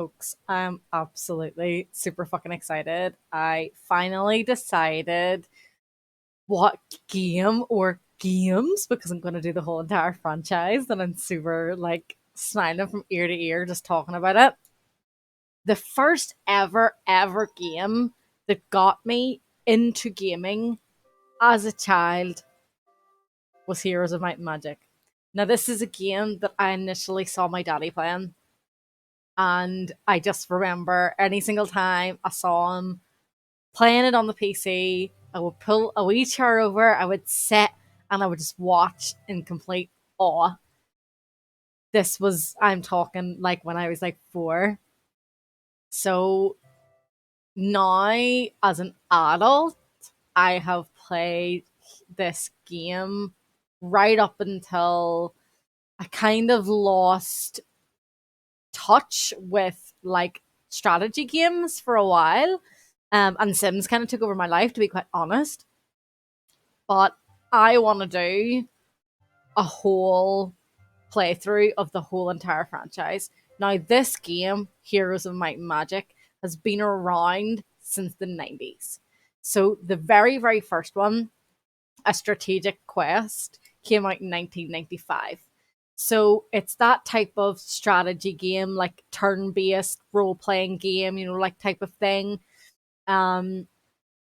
Folks, I'm absolutely super fucking excited. I finally decided what game or games, because I'm going to do the whole entire franchise, and I'm super like smiling from ear to ear just talking about it. The first ever game that got me into gaming as a child was Heroes of Might and Magic. Now, this is a game that I initially saw my daddy playing, and I just remember any single time I saw him playing it on the PC, I would pull a wee chair over, I would sit, and I would just watch in complete awe. This was, I'm talking like when I was like 4. So now, as an adult, I have played this game right up until I kind of lost touch with like strategy games for a while. And Sims kind of took over my life, to be quite honest. But I want to do a whole playthrough of the whole entire franchise. Now, this game, Heroes of Might and Magic, has been around since the 90s. So, the very first one, A Strategic Quest, came out in 1995. So, it's that type of strategy game, like turn based role playing game, like type of thing. Um,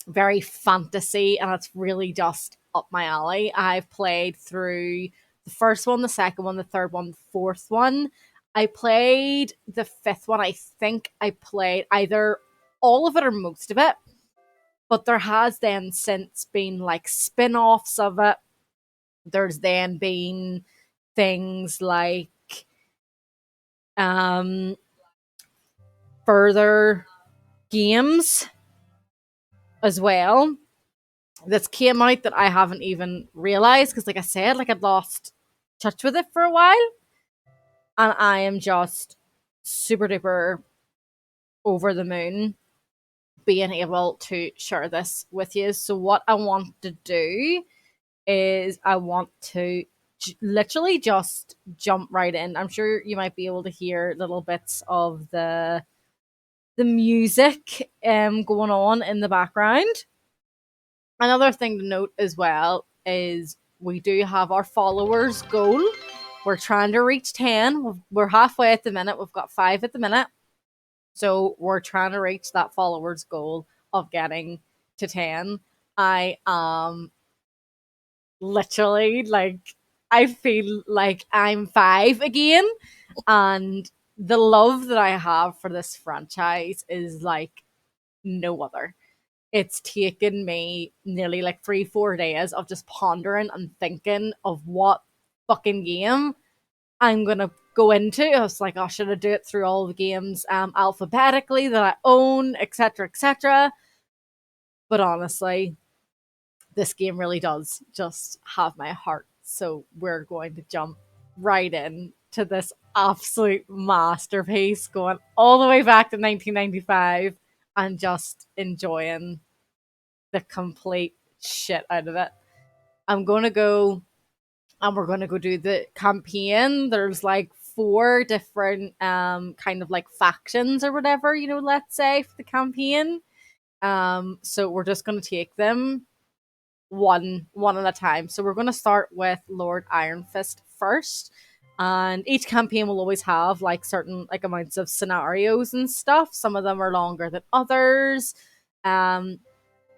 Very fantasy, and it's really just up my alley. I've played through the first one, the second one, the third one, the fourth one. I played the fifth one. I think I played either all of it or most of it, but there has then since been like spin offs of it. There's then been things like um further games as well that's came out that I haven't even realized because, like I said, like I'd lost touch with it for a while, and I am just super duper over the moon being able to share this with you. So, what I want to do is I want to literally just jump right in. I'm sure you might be able to hear little bits of the music going on in the background. Another thing to note as well is we do have our followers goal. We're trying to reach 10. We're halfway at the minute. We've got 5 at the minute. So we're trying to reach that followers goal of getting to 10. I am literally like, I feel like I'm 5 again. And the love that I have for this franchise is like no other. It's taken me nearly like 3-4 days of just pondering and thinking of what fucking game I'm gonna go into. I was like, oh, should I do it through all the games alphabetically that I own, etc., etc. But honestly, this game really does just have my heart. So we're going to jump right in to this absolute masterpiece, going all the way back to 1995 and just enjoying the complete shit out of it. I'm gonna go and we're gonna go do the campaign. There's like 4 different kind of like factions or whatever, let's say for the campaign. So we're just gonna take them one at a time. So we're gonna start with Lord Ironfist first. And each campaign will always have like certain like amounts of scenarios and stuff. Some of them are longer than others. Um,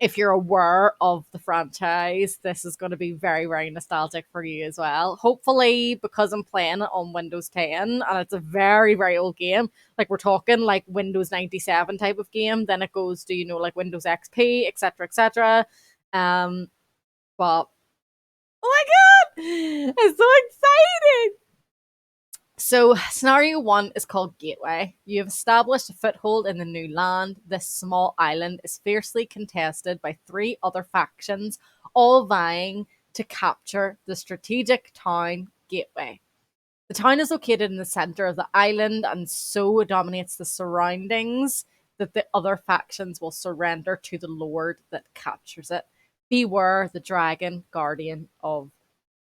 if you're aware of the franchise, this is going to be very nostalgic for you as well. Hopefully, because I'm playing it on Windows 10 and it's a very old game, like we're talking like Windows 97 type of game, then it goes to, like Windows XP, etc., etc. But oh my god, I'm so excited! So, scenario 1 is called Gateway. You have established a foothold in the new land. This small island is fiercely contested by 3 other factions, all vying to capture the strategic town Gateway. The town is located in the center of the island and so dominates the surroundings that the other factions will surrender to the lord that captures it. Beware the dragon guardian of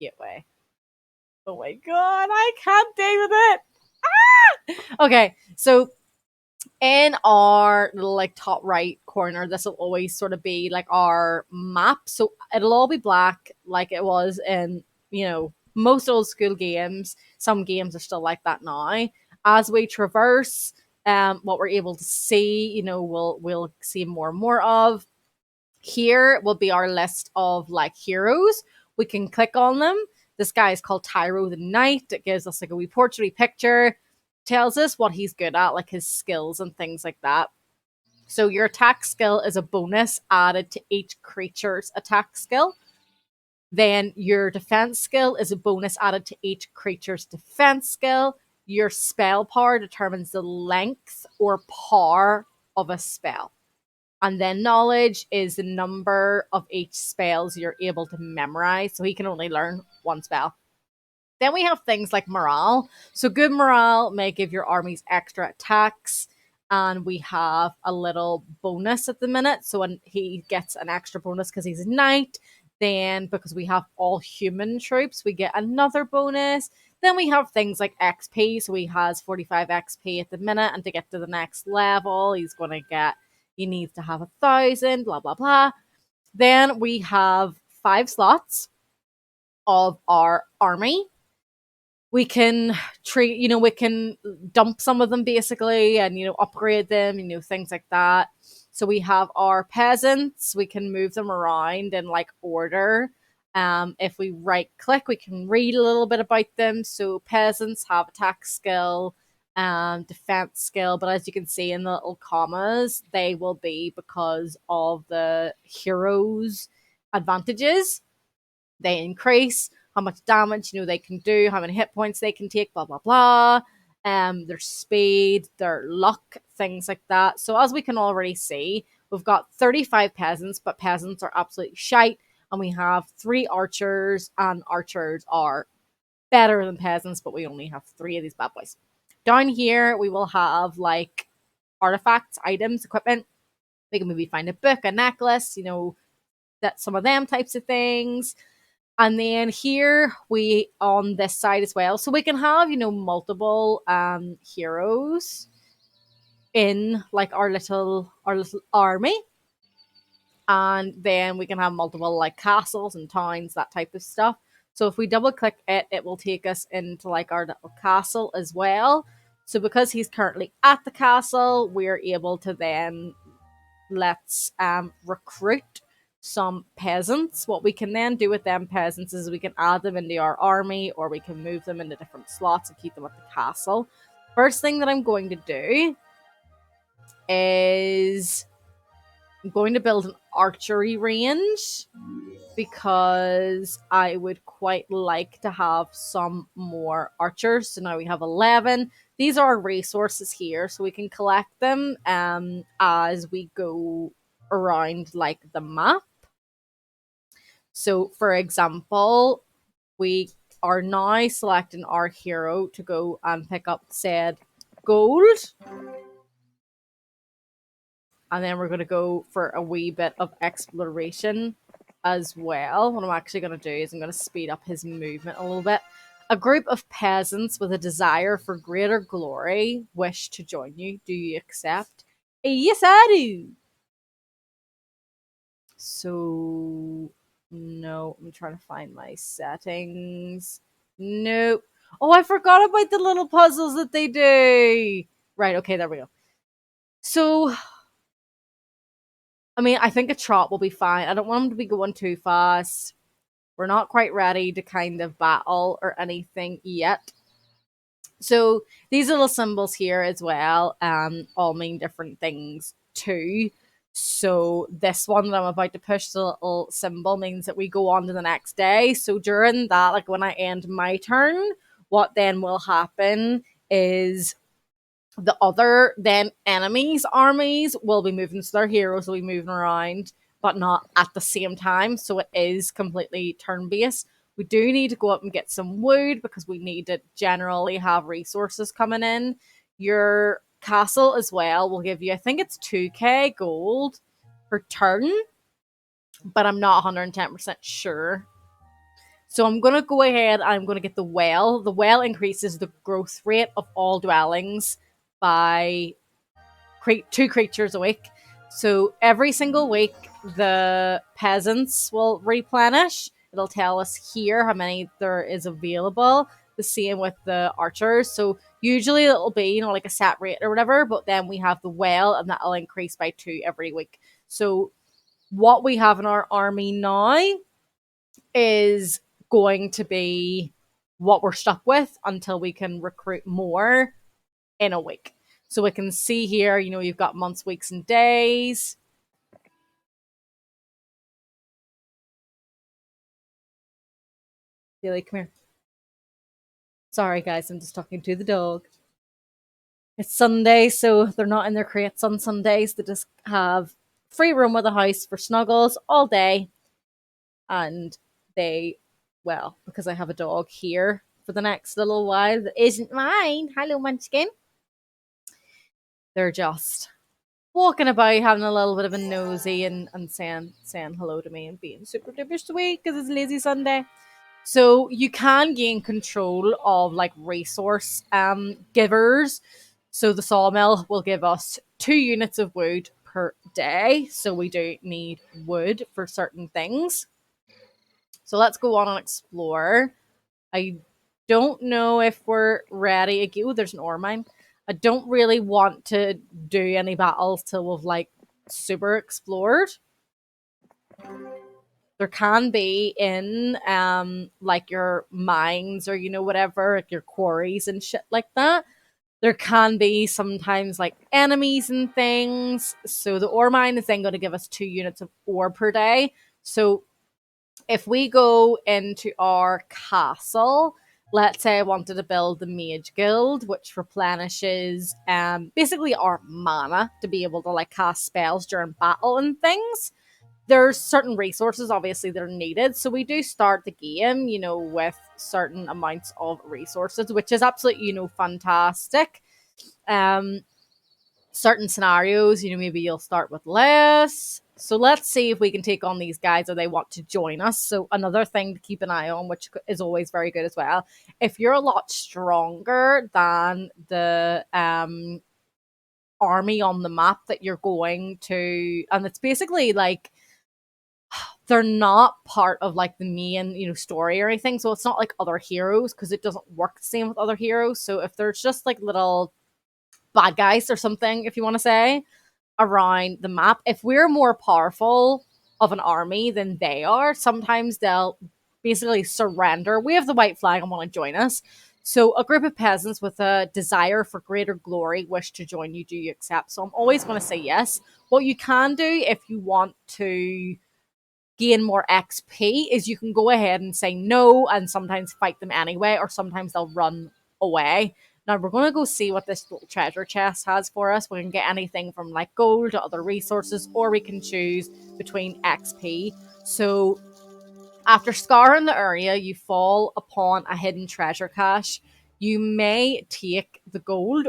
Gateway. Oh my god, I can't deal with it. Ah! Okay, so In our like top right corner, this will always sort of be like our map. So it'll all be black like it was in, most old school games. Some games are still like that now. As we traverse, what we're able to see, we'll see more and more of. Here will be our list of like heroes. We can click on them. This guy is called Tyro the Knight. It gives us like a wee portrait picture, tells us what he's good at, like his skills and things like that. So your attack skill is a bonus added to each creature's attack skill. Then your defense skill is a bonus added to each creature's defense skill. Your spell power determines the length or power of a spell. And then knowledge is the number of each spells you're able to memorize. So he can only learn one spell. Then we have things like morale. So good morale may give your armies extra attacks. And we have a little bonus at the minute. So when he gets an extra bonus because he's a knight, then because we have all human troops, we get another bonus. Then we have things like XP. So he has 45 XP at the minute. And to get to the next level, he needs to have 1,000, blah, blah, blah. Then we have 5 slots of our army. We can we can dump some of them basically and, upgrade them, things like that. So we have our peasants. We can move them around in like order. If we right click, we can read a little bit about them. So peasants have attack skill, defense skill, but as you can see in the little commas, they will be because of the heroes' advantages. They increase how much damage they can do, how many hit points they can take, blah blah blah. Their speed, their luck, things like that. So as we can already see, we've got 35 peasants, but peasants are absolutely shite, and we have 3 archers, and archers are better than peasants, but we only have 3 of these bad boys. Down here, we will have like artifacts, items, equipment. We can maybe find a book, a necklace, that some of them types of things. And then here we on this side as well. So we can have, multiple heroes in like our little army. And then we can have multiple like castles and towns, that type of stuff. So if we double click it, it will take us into like our little castle as well. So because he's currently at the castle, we're able to then let's recruit some peasants. What we can then do with them peasants is we can add them into our army, or we can move them into different slots and keep them at the castle. First thing that I'm going to do is I'm going to build an archery range because I would quite like to have some more archers. So now we have 11. These are resources here, so we can collect them as we go around like the map. So for example, we are now selecting our hero to go and pick up said gold. And then we're going to go for a wee bit of exploration as well. What I'm actually going to do is I'm going to speed up his movement a little bit. A group of peasants with a desire for greater glory wish to join you. Do you accept? Yes, I do. So, no, I'm trying to find my settings. Nope. Oh, I forgot about the little puzzles that they do. Right, okay, there we go. So, I mean, I think a trot will be fine. I don't want him to be going too fast. We're not quite ready to kind of battle or anything yet. So these little symbols here as well all mean different things too. So this one that I'm about to push, the little symbol, means that we go on to the next day. So during that, like when I end my turn, what then will happen is the other then enemies' armies will be moving, so their heroes will be moving around, but not at the same time. So it is completely turn based. We do need to go up and get some wood because we need to generally have resources coming in. Your castle as well will give you, I think it's 2k gold per turn, but I'm not 110% sure. So I'm going to go ahead and I'm going to get the well. The well increases the growth rate of all dwellings by two creatures a week. So every single week, the peasants will replenish. It'll tell us here how many there is available. The same with the archers. So usually it'll be, like a set rate or whatever, but then we have the well, and that'll increase by 2 every week. So what we have in our army now is going to be what we're stuck with until we can recruit more in a week. So we can see here, you've got months, weeks, and days. Billy, come here. Sorry, guys, I'm just talking to the dog. It's Sunday, so they're not in their crates on Sundays. They just have free room with the house for snuggles all day. And they, well, because I have a dog here for the next little while that isn't mine. Hello, Munchkin. They're just walking about, having a little bit of a nosy, and saying hello to me and being super duper sweet because it's Lazy Sunday. So you can gain control of like resource givers. So the sawmill will give us 2 units of wood per day. So we do need wood for certain things. So let's go on and explore. I don't know if we're ready again. Oh, there's an ore mine. I don't really want to do any battles till we've like super explored. There can be in like your mines or whatever, like your quarries and shit like that. There can be sometimes like enemies and things. So the ore mine is then going to give us 2 units of ore per day. So if we go into our castle, let's say I wanted to build the Mage Guild, which replenishes basically our mana to be able to like cast spells during battle and things. There's certain resources obviously that are needed. So we do start the game, with certain amounts of resources, which is absolutely, fantastic. Certain scenarios, maybe you'll start with less. So let's see if we can take on these guys or they want to join us. So another thing to keep an eye on, which is always very good as well, if you're a lot stronger than the army on the map that you're going to, and it's basically like they're not part of like the main, story or anything. So it's not like other heroes because it doesn't work the same with other heroes. So if there's just like little bad guys or something, if you want to say, around the map, if we're more powerful of an army than they are, sometimes they'll basically surrender. We have the white flag and want to join us. So a group of peasants with a desire for greater glory wish to join you. Do you accept? So I'm always going to say yes. What you can do if you want to gain more XP is you can go ahead and say no and sometimes fight them anyway, or sometimes they'll run away. Now we're going to go see what this little treasure chest has for us. We can get anything from like gold to other resources, or we can choose between XP. So after scouring the area, you fall upon a hidden treasure cache. You may take the gold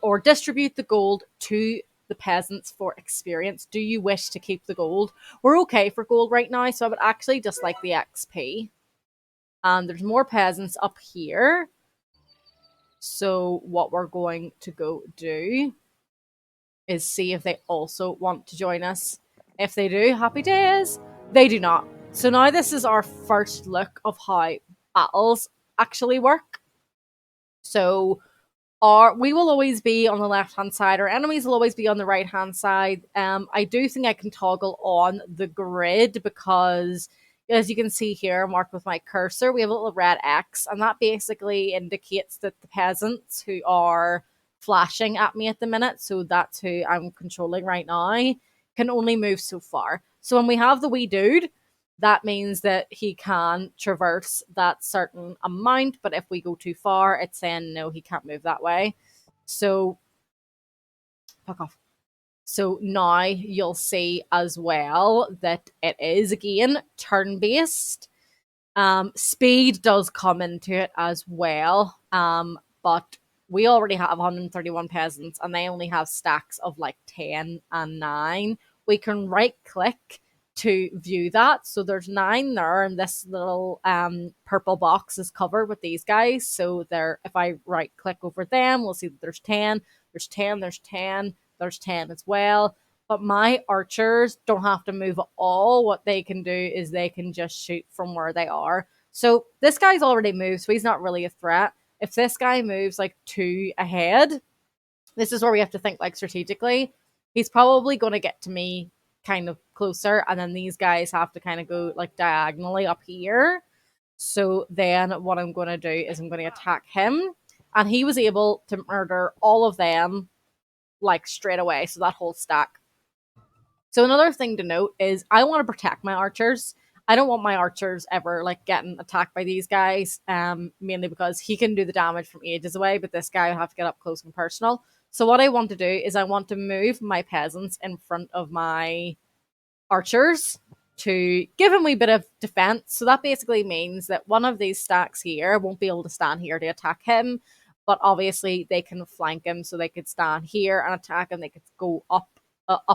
or distribute the gold to the peasants for experience. Do you wish to keep the gold? We're okay for gold right now, so I would actually just like the XP. And there's more peasants up here. So what we're going to go do is see if they also want to join us. If they do, happy days. They do not. So now this is our first look of how battles actually work. So we will always be on the left hand side, our enemies will always be on the right hand side. I do think I can toggle on the grid because, as you can see here, marked with my cursor, we have a little red X, and that basically indicates that the peasants who are flashing at me at the minute, so that's who I'm controlling right now, can only move so far. So when we have the wee dude, that means that he can traverse that certain amount, but if we go too far, it's saying no, he can't move that way. So, fuck off. So now you'll see as well that it is again turn-based. Speed does come into it as well, but we already have 131 peasants and they only have stacks of like 10 and 9. We can right click to view that. So there's 9 there, and this little purple box is covered with these guys. So there, if I right click over them, we'll see that there's 10, there's 10, there's 10, there's 10 as well. But my archers don't have to move at all. What they can do is they can just shoot from where they are. So this guy's already moved, so he's not really a threat. If this guy moves like 2 ahead, this is where we have to think like strategically. He's probably going to get to me kind of closer, and then these guys have to kind of go like diagonally up here. So then what I'm going to do is I'm going to attack him, and he was able to murder all of them like straight away. So that whole stack. So another thing to note is I want to protect my archers. I don't want my archers ever like getting attacked by these guys, mainly because he can do the damage from ages away, but this guy will have to get up close and personal. So what I want to do is I want to move my peasants in front of my archers to give him a wee bit of defense. So that basically means that one of these stacks here won't be able to stand here to attack him, but obviously they can flank him, so they could stand here and attack him. They could go up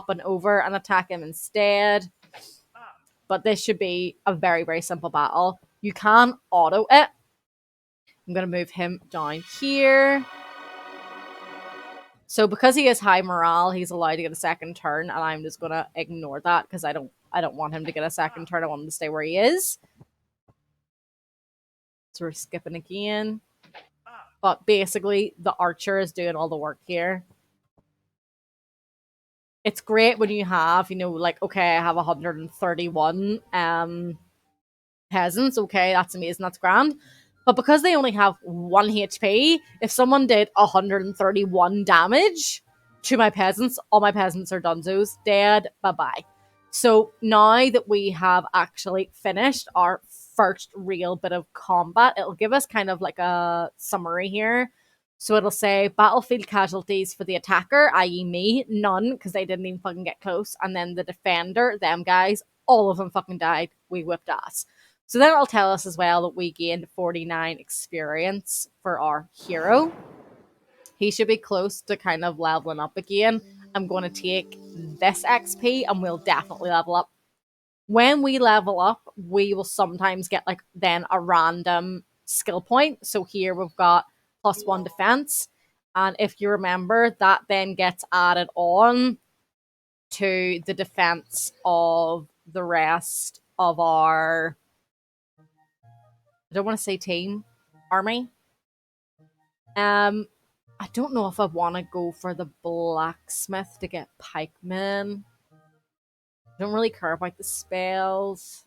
and over and attack him instead. But this should be a very, very simple battle. You can auto it. I'm going to move him down here. So because he has high morale, he's allowed to get a second turn, and I'm just going to ignore that because I don't want him to get a second turn. I want him to stay where he is. So we're skipping again. But basically, the archer is doing all the work here. It's great when you have, like, okay, I have 131 peasants. Okay, that's amazing. That's grand. But because they only have 1 HP, if someone did 131 damage to my peasants, all my peasants are dunzos, dead, bye-bye. So now that we have actually finished our first real bit of combat, it'll give us kind of like a summary here. So it'll say battlefield casualties for the attacker, i.e. me, none, because they didn't even fucking get close. And then the defender, them guys, all of them fucking died. We whipped ass. So then it'll tell us as well that we gained 49 experience for our hero. He should be close to kind of leveling up again. I'm going to take this XP and we'll definitely level up. When we level up, we will sometimes get like then a random skill point. So here we've got +1 defense. And if you remember, that then gets added on to the defense of the rest of our, I don't want to say team, army. I don't know if I want to go for the blacksmith to get pikemen. I don't really care about the spells.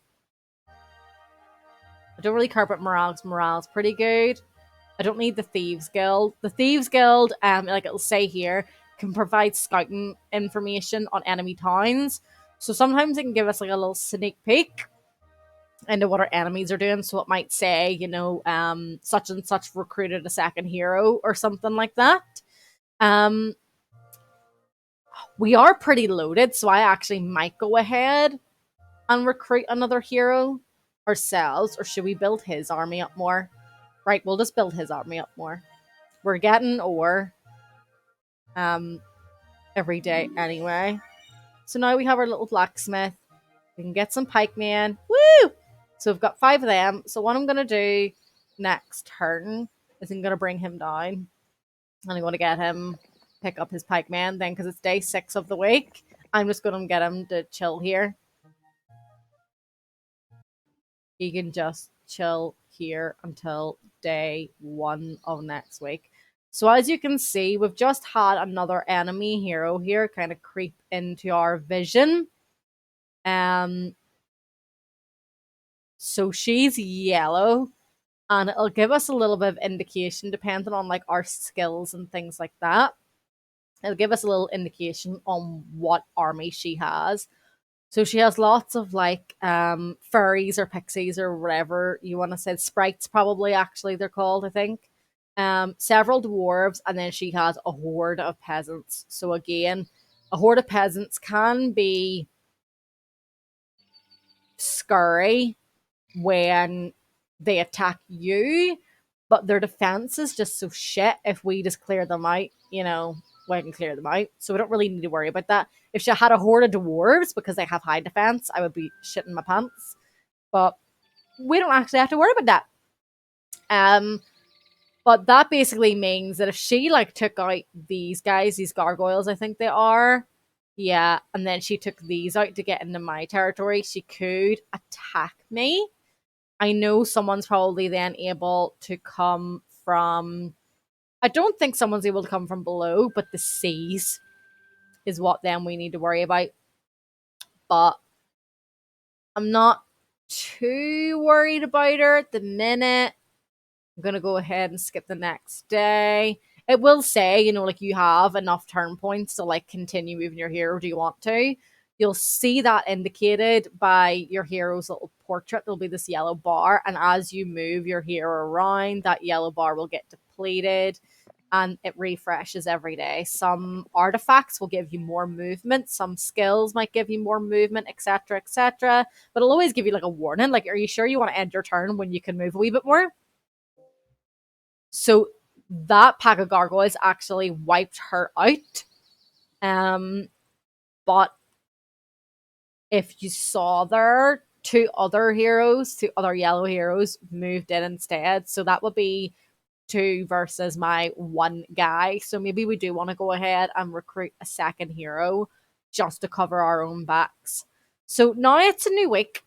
I don't really care about morale, because morale's pretty good. I don't need the Thieves Guild. The Thieves Guild, like it'll say here, can provide scouting information on enemy towns. So sometimes it can give us like a little sneak peek into what our enemies are doing. So it might say, such and such recruited a second hero or something like that. We are pretty loaded, so I actually might go ahead and recruit another hero ourselves, or should we build his army up more? Right, we'll just build his army up more. We're getting ore every day anyway. So now we have our little blacksmith. We can get some pikemen. Woo! So we've got 5 of them. So what I'm going to do next turn is I'm going to bring him down. And I'm going to get him, pick up his pikeman. Then because it's day 6 of the week, I'm just going to get him to chill here. He can just chill here until day 1 of next week. So as you can see, we've just had another enemy hero here kind of creep into our vision. So she's yellow, and it'll give us a little bit of indication depending on like our skills and things like that. It'll give us a little indication on what army she has. So she has lots of like furries or pixies or whatever you want to say. Sprites, probably, actually, they're called, I think. Several dwarves, and then she has a horde of peasants. So again, a horde of peasants can be scary when they attack you, but their defense is just so shit. If we just clear them out, we can clear them out. So we don't really need to worry about that. If she had a horde of dwarves because they have high defense, I would be shitting my pants. But we don't actually have to worry about that. But that basically means that if she like took out these guys, these gargoyles, I think they are, yeah, and then she took these out to get into my territory, she could attack me. I know someone's probably then able to come from. I don't think someone's able to come from below, but the seas is what then we need to worry about. But I'm not too worried about her at the minute. I'm gonna go ahead and skip the next day. It will say, like you have enough turn points to like continue moving your hero. Do you want to? You'll see that indicated by your hero's little portrait. There'll be this yellow bar, and as you move your hero around, that yellow bar will get depleted and it refreshes every day. Some artifacts will give you more movement, some skills might give you more movement, etc., etc. But it'll always give you like a warning, like, are you sure you want to end your turn when you can move a wee bit more? So that pack of gargoyles actually wiped her out. But if you saw there, two other yellow heroes moved in instead. So that would be two versus my one guy. So maybe we do want to go ahead and recruit a second hero just to cover our own backs. So now it's a new week.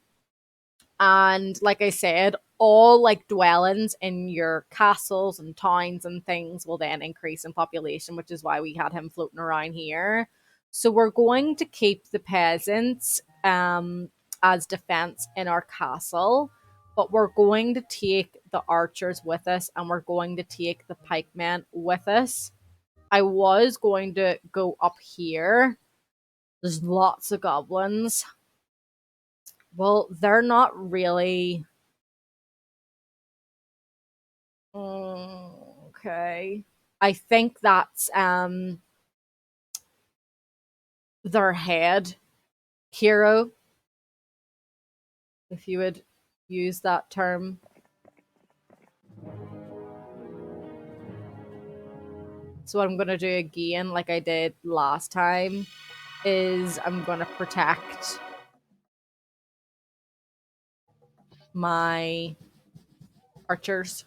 And like I said, all like dwellings in your castles and towns and things will then increase in population, which is why we had him floating around here. So we're going to keep the peasants as defense in our castle, but we're going to take the archers with us and we're going to take the pikemen with us. I was going to go up here. There's lots of goblins. Well, they're not really. Okay. I think that's their head hero, if you would use that term. So what I'm gonna do again, like I did last time, is I'm gonna protect my archers.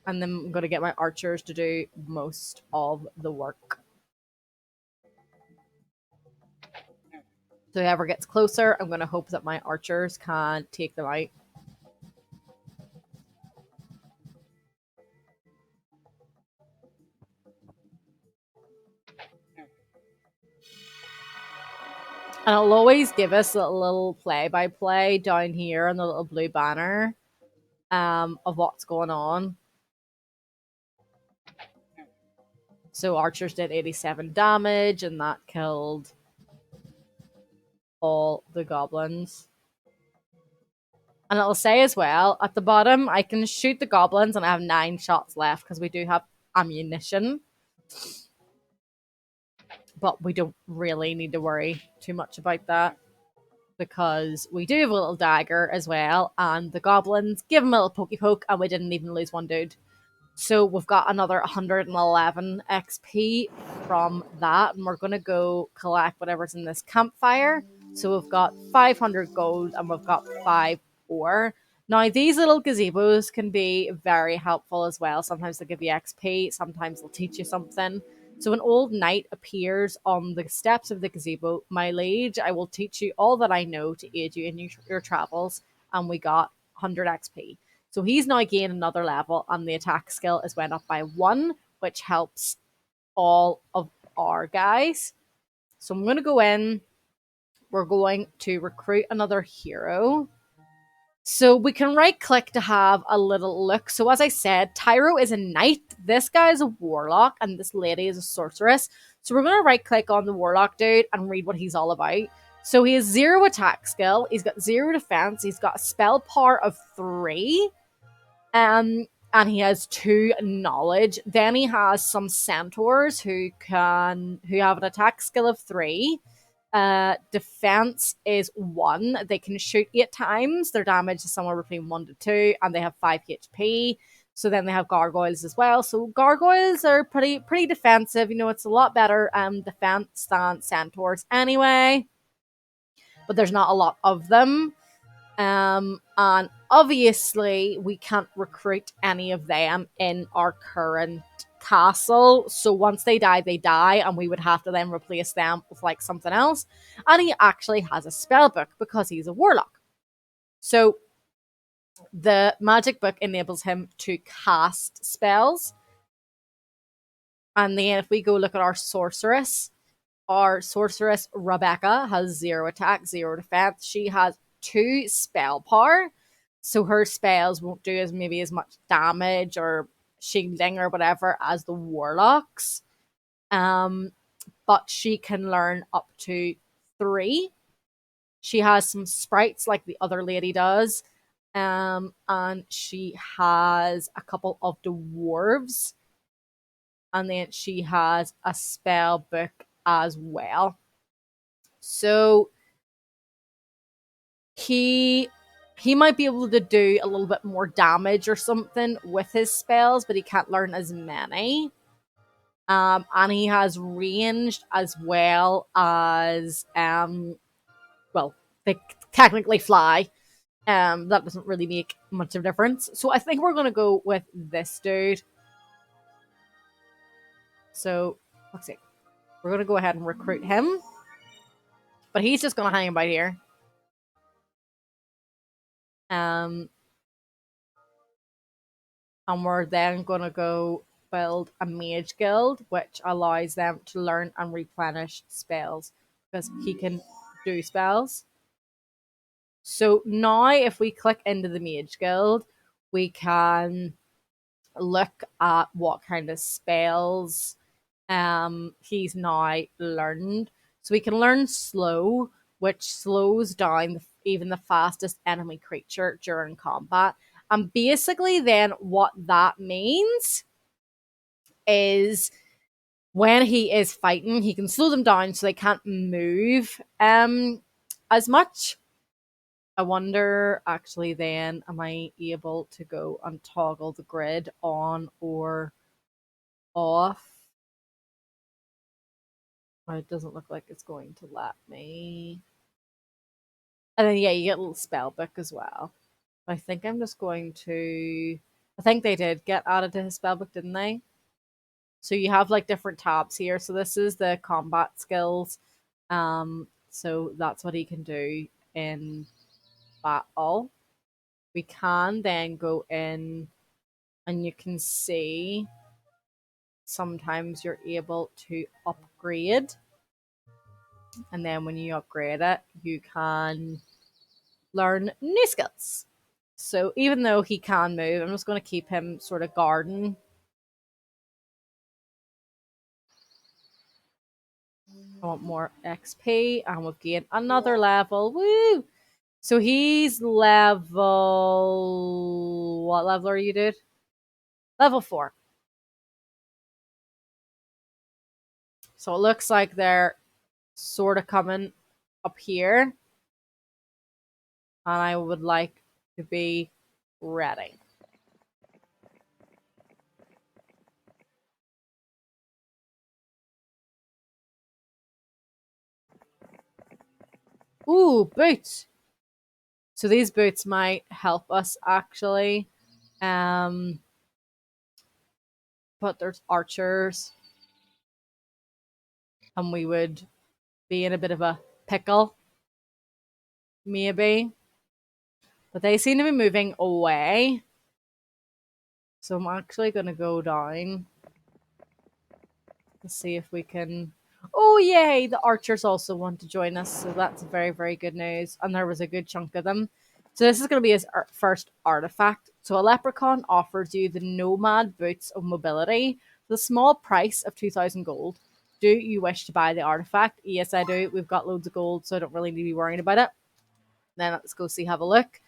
And then I'm gonna get my archers to do most of the work. So whoever gets closer, I'm gonna hope that my archers can take them out. And it'll always give us a little play-by-play down here on the little blue banner of what's going on. So archers did 87 damage, and that killed all the goblins. And it'll say as well, at the bottom, I can shoot the goblins, and I have 9 shots left, because we do have ammunition. But we don't really need to worry too much about that, because we do have a little dagger as well, and the goblins give them a little pokey poke, and we didn't even lose one dude. So we've got another 111 XP from that, and we're going to go collect whatever's in this campfire. So we've got 500 gold, and we've got 5 ore. Now, these little gazebos can be very helpful as well. Sometimes they'll give you XP, sometimes they'll teach you something. So an old knight appears on the steps of the gazebo. My liege, I will teach you all that I know to aid you in your travels. And we got 100 XP. So he's now gained another level, and the attack skill is went up by 1, which helps all of our guys. So I'm going to go in. We're going to recruit another hero. So we can right click to have a little look. So as I said, Tyro is a knight. This guy is a warlock, and this lady is a sorceress. So we're going to right click on the warlock dude and read what he's all about. So he has 0 attack skill. He's got 0 defense. He's got a spell power of 3. And he has 2 knowledge. Then he has some centaurs who have an attack skill of 3. Defense is 1. They can shoot 8 times. Their damage is somewhere between 1 to 2, and they have 5 HP. So then they have gargoyles as well. So gargoyles are pretty defensive. It's a lot better defense than centaurs anyway. But there's not a lot of them. And obviously, we can't recruit any of them in our current castle. So once they die, and we would have to then replace them with like something else. And he actually has a spell book because he's a warlock. So the magic book enables him to cast spells. And then if we go look at our sorceress Rebecca has 0 attack, 0 defense. She has 2 spell power, so her spells won't do as much damage or shielding or whatever as the warlocks. Um, but she can learn up to 3. She has some sprites like the other lady does. And she has a couple of dwarves, and then she has a spell book as well. So he he might be able to do a little bit more damage or something with his spells, but he can't learn as many. And he has ranged as well as well, they technically fly. That doesn't really make much of a difference. So I think we're gonna go with this dude. So let's see. We're gonna go ahead and recruit him. But he's just gonna hang about here. Um and we're then gonna go build a mage guild, which allows them to learn and replenish spells because he can do spells. So now, if we click into the mage guild, we can look at what kind of spells he's now learned. So we can learn slow, which slows down even the fastest enemy creature during combat. And basically, then what that means is when he is fighting, he can slow them down so they can't move as much. I wonder actually then, am I able to go and toggle the grid on or off? Oh, it doesn't look like it's going to let me. And then yeah, you get a little spell book as well. I think I'm just going to, I think they did get added to his spell book, didn't they? So you have like different tabs here. So this is the combat skills. So that's what he can do in battle. We can then go in and you can see sometimes you're able to upgrade. And then when you upgrade it, you can learn new skills. So even though he can move, I'm just going to keep him sort of guarding. I want more XP, and we've gained another level. Woo! So he's level. What level are you, dude? Level 4. So it looks like they're sort of coming up here. And I would like to be ready. Ooh, boots. So these boots might help us actually. Um, but there's archers, and we would be in a bit of a pickle, maybe. But they seem to be moving away. So I'm actually going to go down to see if we can. Oh, yay! The archers also want to join us. So that's very, very good news. And there was a good chunk of them. So this is going to be his first artifact. So a leprechaun offers you the nomad boots of mobility for the small price of 2,000 gold. Do you wish to buy the artifact? Yes, I do. We've got loads of gold, so I don't really need to be worrying about it. Then let's go see, have a look.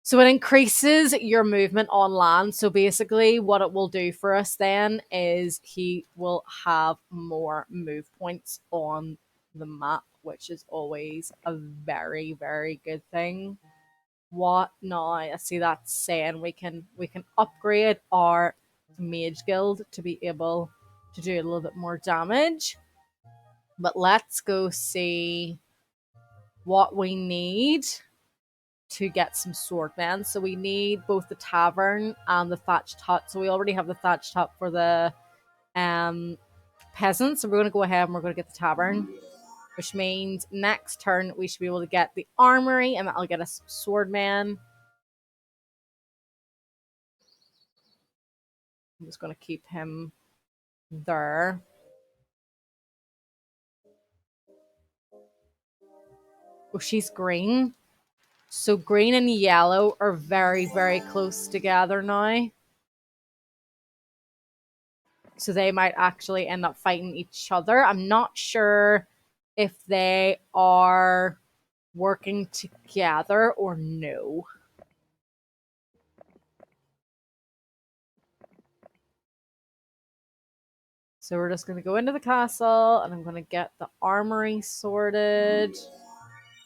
So it increases your movement on land. So basically, what it will do for us then is he will have more move points on the map, which is always a very, very good thing. What now? I see that saying we can upgrade our mage guild to be able to do a little bit more damage. But let's go see what we need to get some swordmen. So we need both the tavern and the thatched hut. So we already have the thatched hut for the um, peasants. So we're going to go ahead and we're going to get the tavern, which means next turn we should be able to get the armory, and that'll get us swordman. I'm just going to keep him there. Oh, she's green. So green and yellow are very, very close together now. So they might actually end up fighting each other. I'm not sure if they are working together or no. So we're just going to go into the castle and I'm going to get the armory sorted.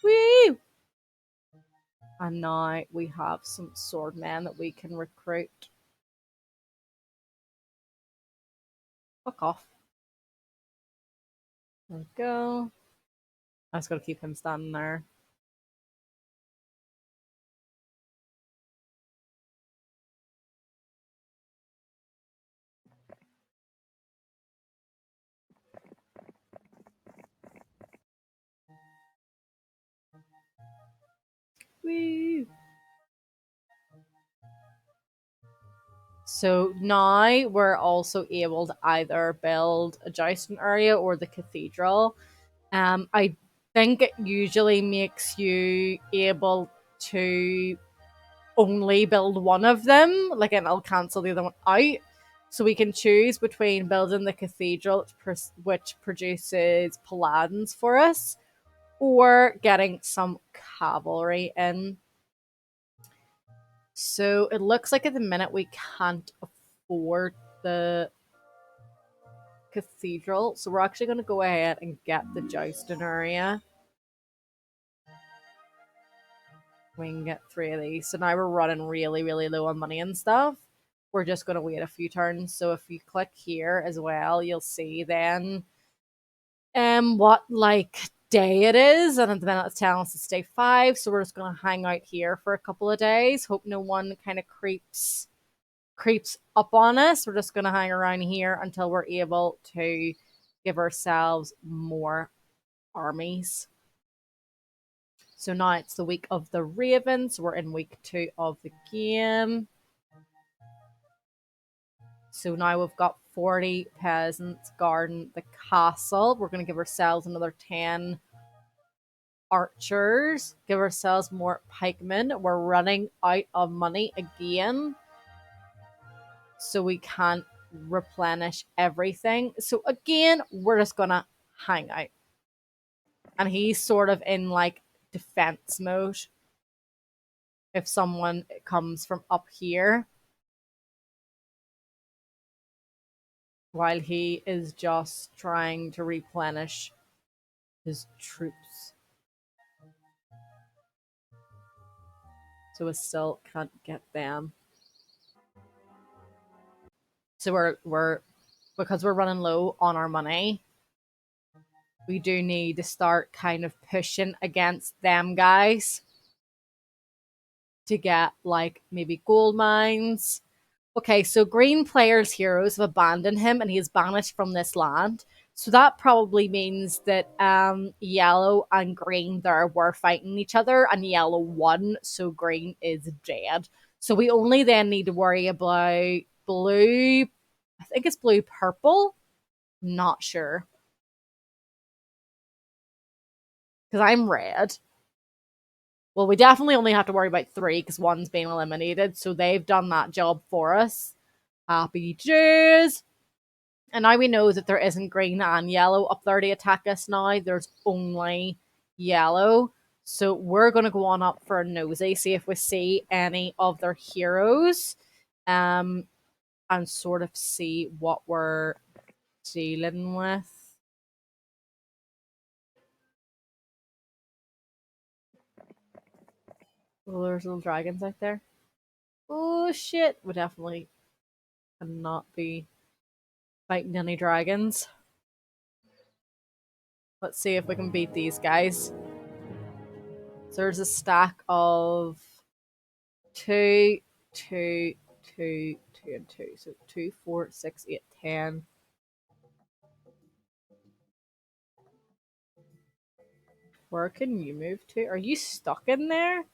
Woo! And now we have some swordmen that we can recruit. Fuck off. There we go. I just got to keep him standing there. Woo! So now we're also able to either build a jousting area or the cathedral. I think it usually makes you able to only build one of them, like, and I'll cancel the other one out. So we can choose between building the cathedral, which produces paladins for us, or getting some cavalry in. So it looks like at the minute we can't afford the cathedral. So we're actually going to go ahead and get the jousting area. We can get 3 of these. So now we're running really, really low on money and stuff. We're just going to wait a few turns. So if you click here as well, you'll see then what like day it is. And at the minute it's telling us it's day 5. So we're just going to hang out here for a couple of days. Hope no one kind of creeps up on us. We're just going to hang around here until we're able to give ourselves more armies. So now it's the week of the Ravens. We're in week 2 of the game. So now we've got 40 peasants guarding the castle. We're going to give ourselves another 10 archers. Give ourselves more pikemen. We're running out of money again. So we can't replenish everything. So again, we're just going to hang out. And he's sort of in like defense mode. If someone comes from up here, while he is just trying to replenish his troops. So we still can't get them. So we're because we're running low on our money, we do need to start kind of pushing against them guys to get like maybe gold mines. Okay, so green players' heroes have abandoned him and he is banished from this land. So that probably means that yellow and green there were fighting each other and yellow won, so green is dead. So we only then need to worry about blue. I think it's blue purple. Not sure. Because I'm red. Well, we definitely only have to worry about 3 because one's been eliminated. So they've done that job for us. Happy days. And now we know that there isn't green and yellow up there to attack us now. There's only yellow. So we're going to go on up for a nosy, see if we see any of their heroes, and sort of see what we're dealing with. Oh, there's little dragons out there. Oh shit, we definitely cannot be fighting any dragons. Let's see if we can beat these guys. So there's a stack of two, two, two, two, and two. So 2, 4, 6, 8, 10. Where can you move to? Are you stuck in there?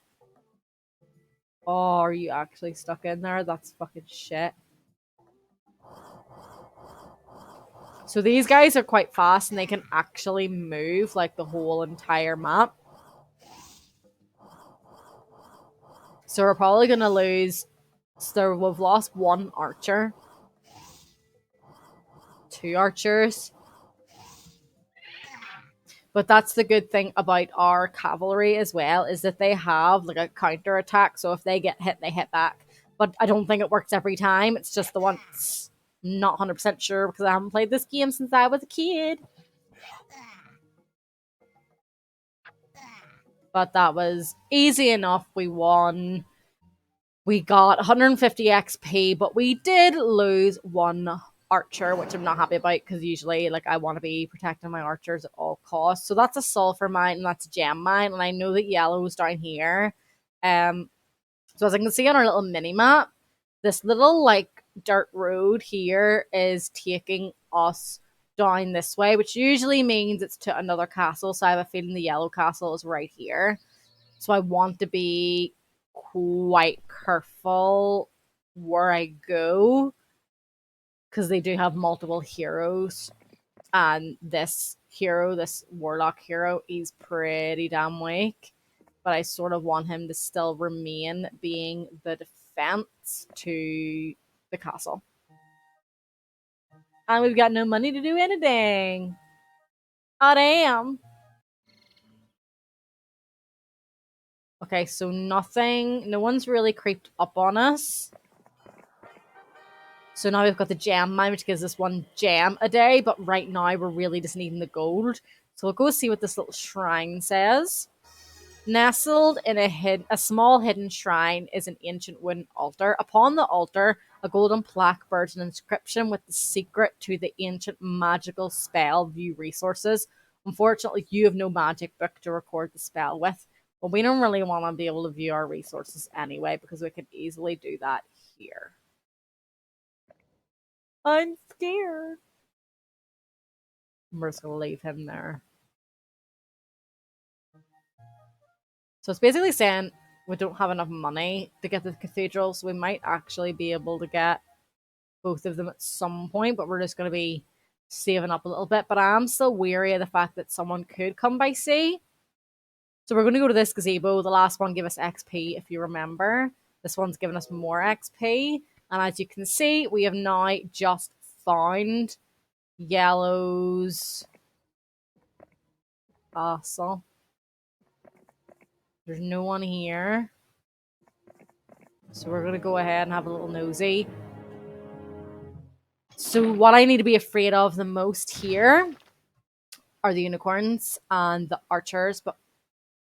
Oh, are you actually stuck in there? That's fucking shit. So these guys are quite fast and they can actually move like the whole entire map. So we're probably gonna lose. So we've lost one archer, two archers. But that's the good thing about our cavalry as well, is that they have like a counter attack. So if they get hit, they hit back. But I don't think it works every time. It's just the once. Not 100% sure because I haven't played this game since I was a kid. But that was easy enough. We won. We got 150 XP, but we did lose one archer, which I'm not happy about because usually, like, I want to be protecting my archers at all costs. So that's a sulfur mine and that's a gem mine, and I know that yellow's down here. So as I can see on our little mini map, this little like dirt road here is taking us down this way, which usually means it's to another castle. So I have a feeling the yellow castle is right here. So I want to be quite careful where I go because they do have multiple heroes. And this hero, this warlock hero, is pretty damn weak. But I sort of want him to still remain being the defense to the castle. And we've got no money to do anything. Oh, damn. Okay, so nothing, no one's really creeped up on us. So now we've got the gem mine, which gives us 1 gem a day, but right now we're really just needing the gold. So we'll go see what this little shrine says. Nestled in a small hidden shrine is an ancient wooden altar. Upon the altar, a golden plaque bears an inscription with the secret to the ancient magical spell view resources. Unfortunately, you have no magic book to record the spell with. But we don't really want to be able to view our resources anyway, because we could easily do that here. I'm scared. We're just going to leave him there. So it's basically saying we don't have enough money to get the cathedral, so we might actually be able to get both of them at some point, but we're just going to be saving up a little bit. But I am still weary of the fact that someone could come by sea. So we're going to go to this gazebo. The last one gave us XP, if you remember. This one's given us more XP. And as you can see, we have now just found Yellow's castle. There's no one here. So we're going to go ahead and have a little nosy. So what I need to be afraid of the most here are the unicorns and the archers, but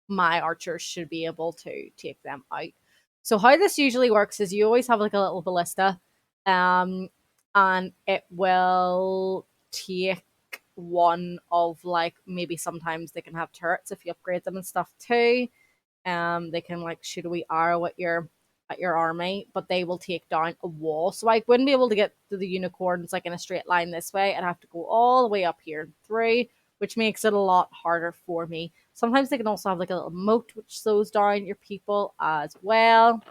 my archers should be able to take them out. So how this usually works is you always have like a little ballista, and it will take one of like maybe sometimes they can have turrets if you upgrade them and stuff too. They can like shoot a wee arrow at your army, but they will take down a wall. So I wouldn't be able to get to the unicorns like in a straight line this way. I'd have to go all the way up here and through, which makes it a lot harder for me. Sometimes they can also have like a little moat which slows down your people as well.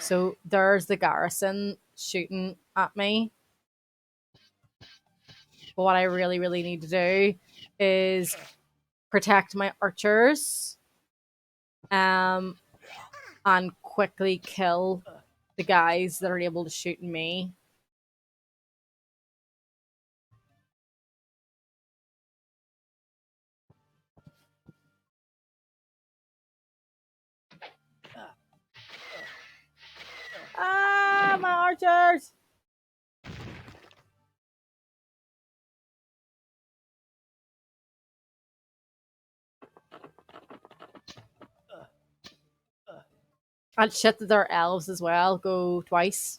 So there's the garrison shooting at me. But what I really, really need to do is protect my archers. And quickly kill the guys that are able to shoot me. Ah, my archers! And shit that they're elves as well. Go twice.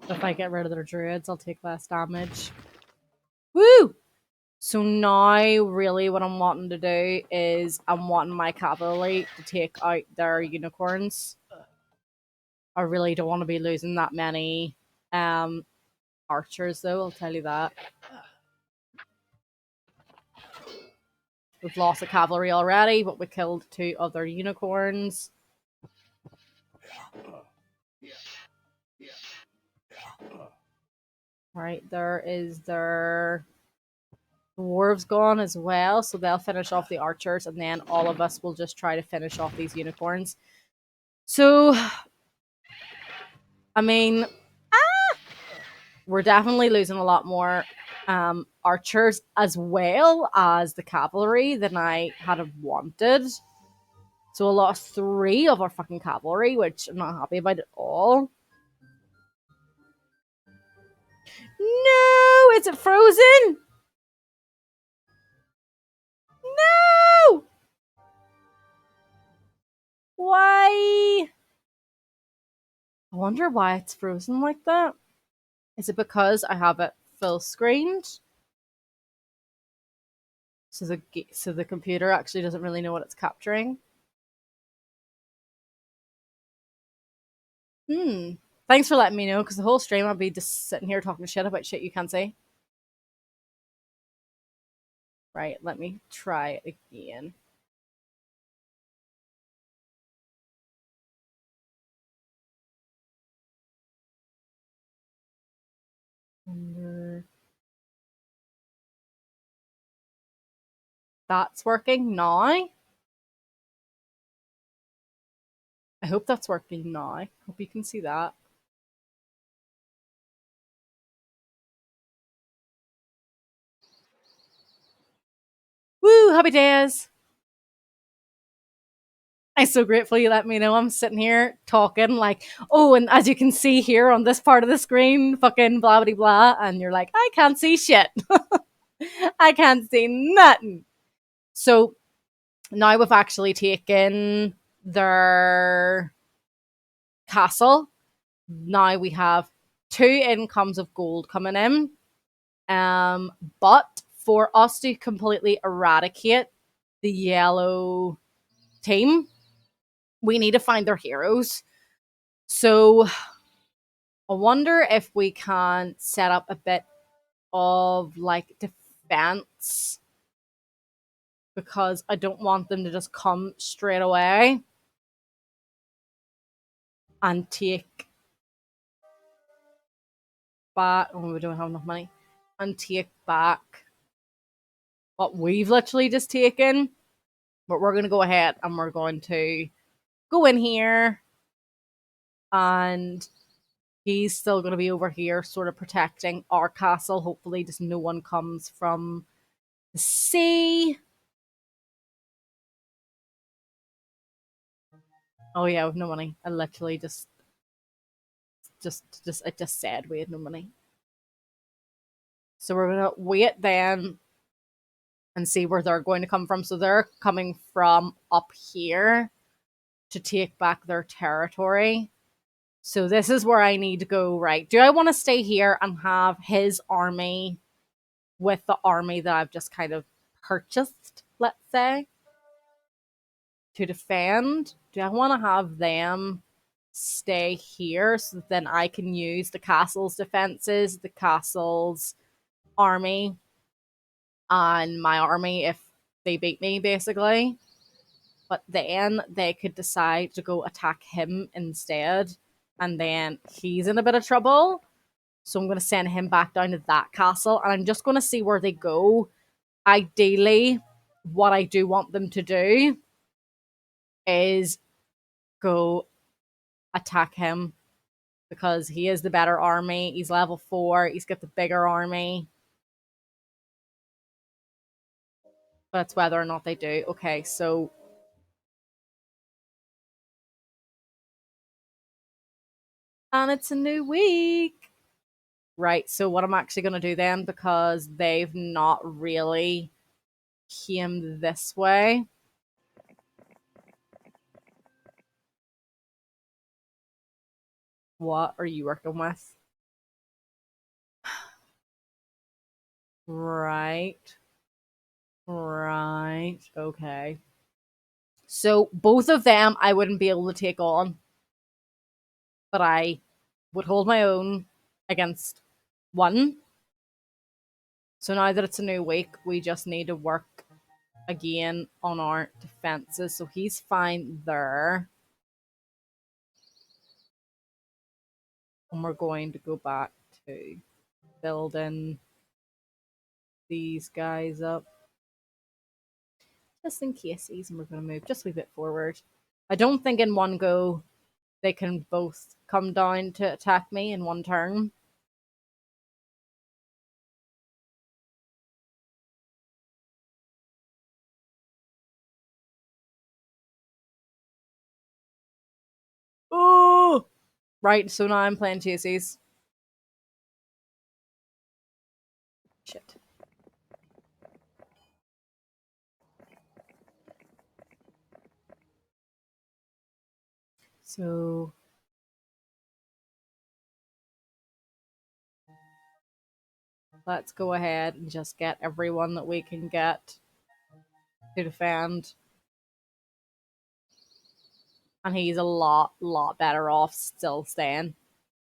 If I get rid of their druids, I'll take less damage. Woo! So now, really, what I'm wanting to do is I'm wanting my cavalry to take out their unicorns. I really don't want to be losing that many archers, though, I'll tell you that. We've lost the cavalry already, but we killed 2 other unicorns. Right, there is their dwarves gone as well, so they'll finish off the archers, and then all of us will just try to finish off these unicorns. So, I mean, we're definitely losing a lot more archers as well as the cavalry than I had wanted. So I lost 3 of our fucking cavalry, which I'm not happy about at all. No! Is it frozen? No! Why? I wonder why it's frozen like that. Is it because I have it full screened? So the computer actually doesn't really know what it's capturing. Thanks for letting me know, because the whole stream I'll be just sitting here talking shit about shit you can't see. Right, let me try it again. That's working now. I hope that's working now. Hope you can see that. Woo! Happy days! I'm so grateful you let me know. I'm sitting here talking like, oh, and as you can see here on this part of the screen, fucking blah blah blah, and you're like, I can't see shit. I can't see nothing. So now we've actually taken their castle. Now we have 2 incomes of gold coming in. But for us to completely eradicate the yellow team, we need to find their heroes. So I wonder if we can set up a bit of like defense, because I don't want them to just come straight away and take back. Oh, we don't have enough money. And take back what we've literally just taken. But we're going to go ahead and we're going to go in here, and he's still going to be over here sort of protecting our castle. Hopefully just no one comes from the sea. Oh yeah, with no money. I literally I just said we had no money. So we're gonna wait then and see where they're going to come from. So they're coming from up here to take back their territory. So this is where I need to go, right? Do I want to stay here and have his army with the army that I've just kind of purchased, let's say, to defend? Do I want to have them stay here so that then I can use the castle's defenses, the castle's army, and my army if they beat me, basically? But then they could decide to go attack him instead, and then he's in a bit of trouble. So I'm going to send him back down to that castle, and I'm just going to see where they go. Ideally, what I do want them to do is go attack him, because he is the better army. He's level 4. He's got the bigger army. But it's whether or not they do. Okay, so and it's a new week. Right, so what I'm actually going to do then, because they've not really came this way. What are you working with? Right. Right. Okay. So both of them I wouldn't be able to take on, but I would hold my own against one. So now that it's a new week, we just need to work again on our defenses. So he's fine there. And we're going to go back to building these guys up. Just in cases, and we're going to move just a wee bit forward. I don't think in one go they can both come down to attack me in one turn. Oh! Right, so now I'm playing chases. Shit. So let's go ahead and just get everyone that we can get to defend. And he's a lot better off still staying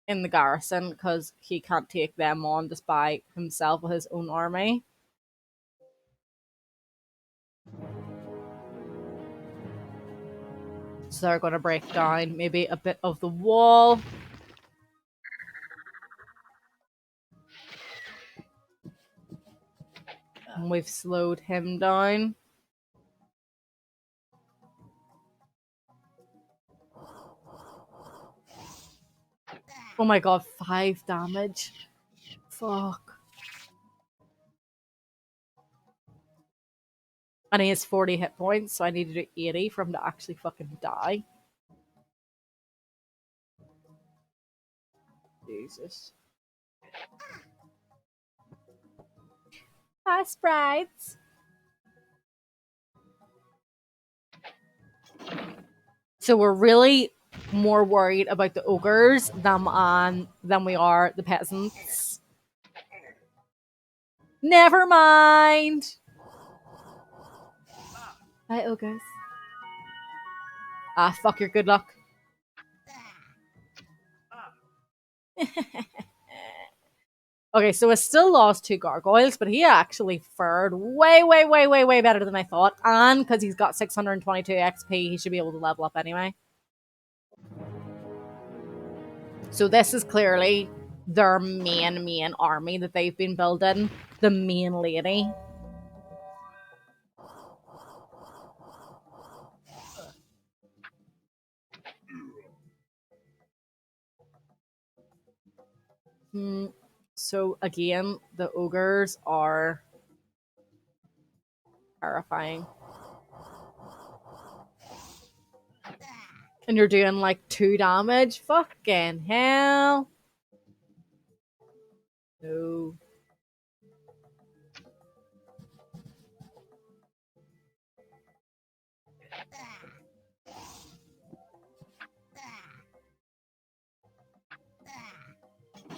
in the garrison because he can't take them on despite himself with his own army. So they're going to break down maybe a bit of the wall. And we've slowed him down. Oh my god, 5 damage. Fuck. And he has 40 hit points, so I need to do 80 for him to actually fucking die. Jesus. Hi, sprites. So we're really more worried about the ogres than we are the peasants. Never mind. Hi, ogres. Ah, fuck your good luck. Okay, so I still lost 2 gargoyles, but he actually fared way better than I thought. And because he's got 622 XP, he should be able to level up anyway. So this is clearly their main army that they've been building. The main lady. So again, the ogres are terrifying. And you're doing like 2 damage? Fucking hell. No.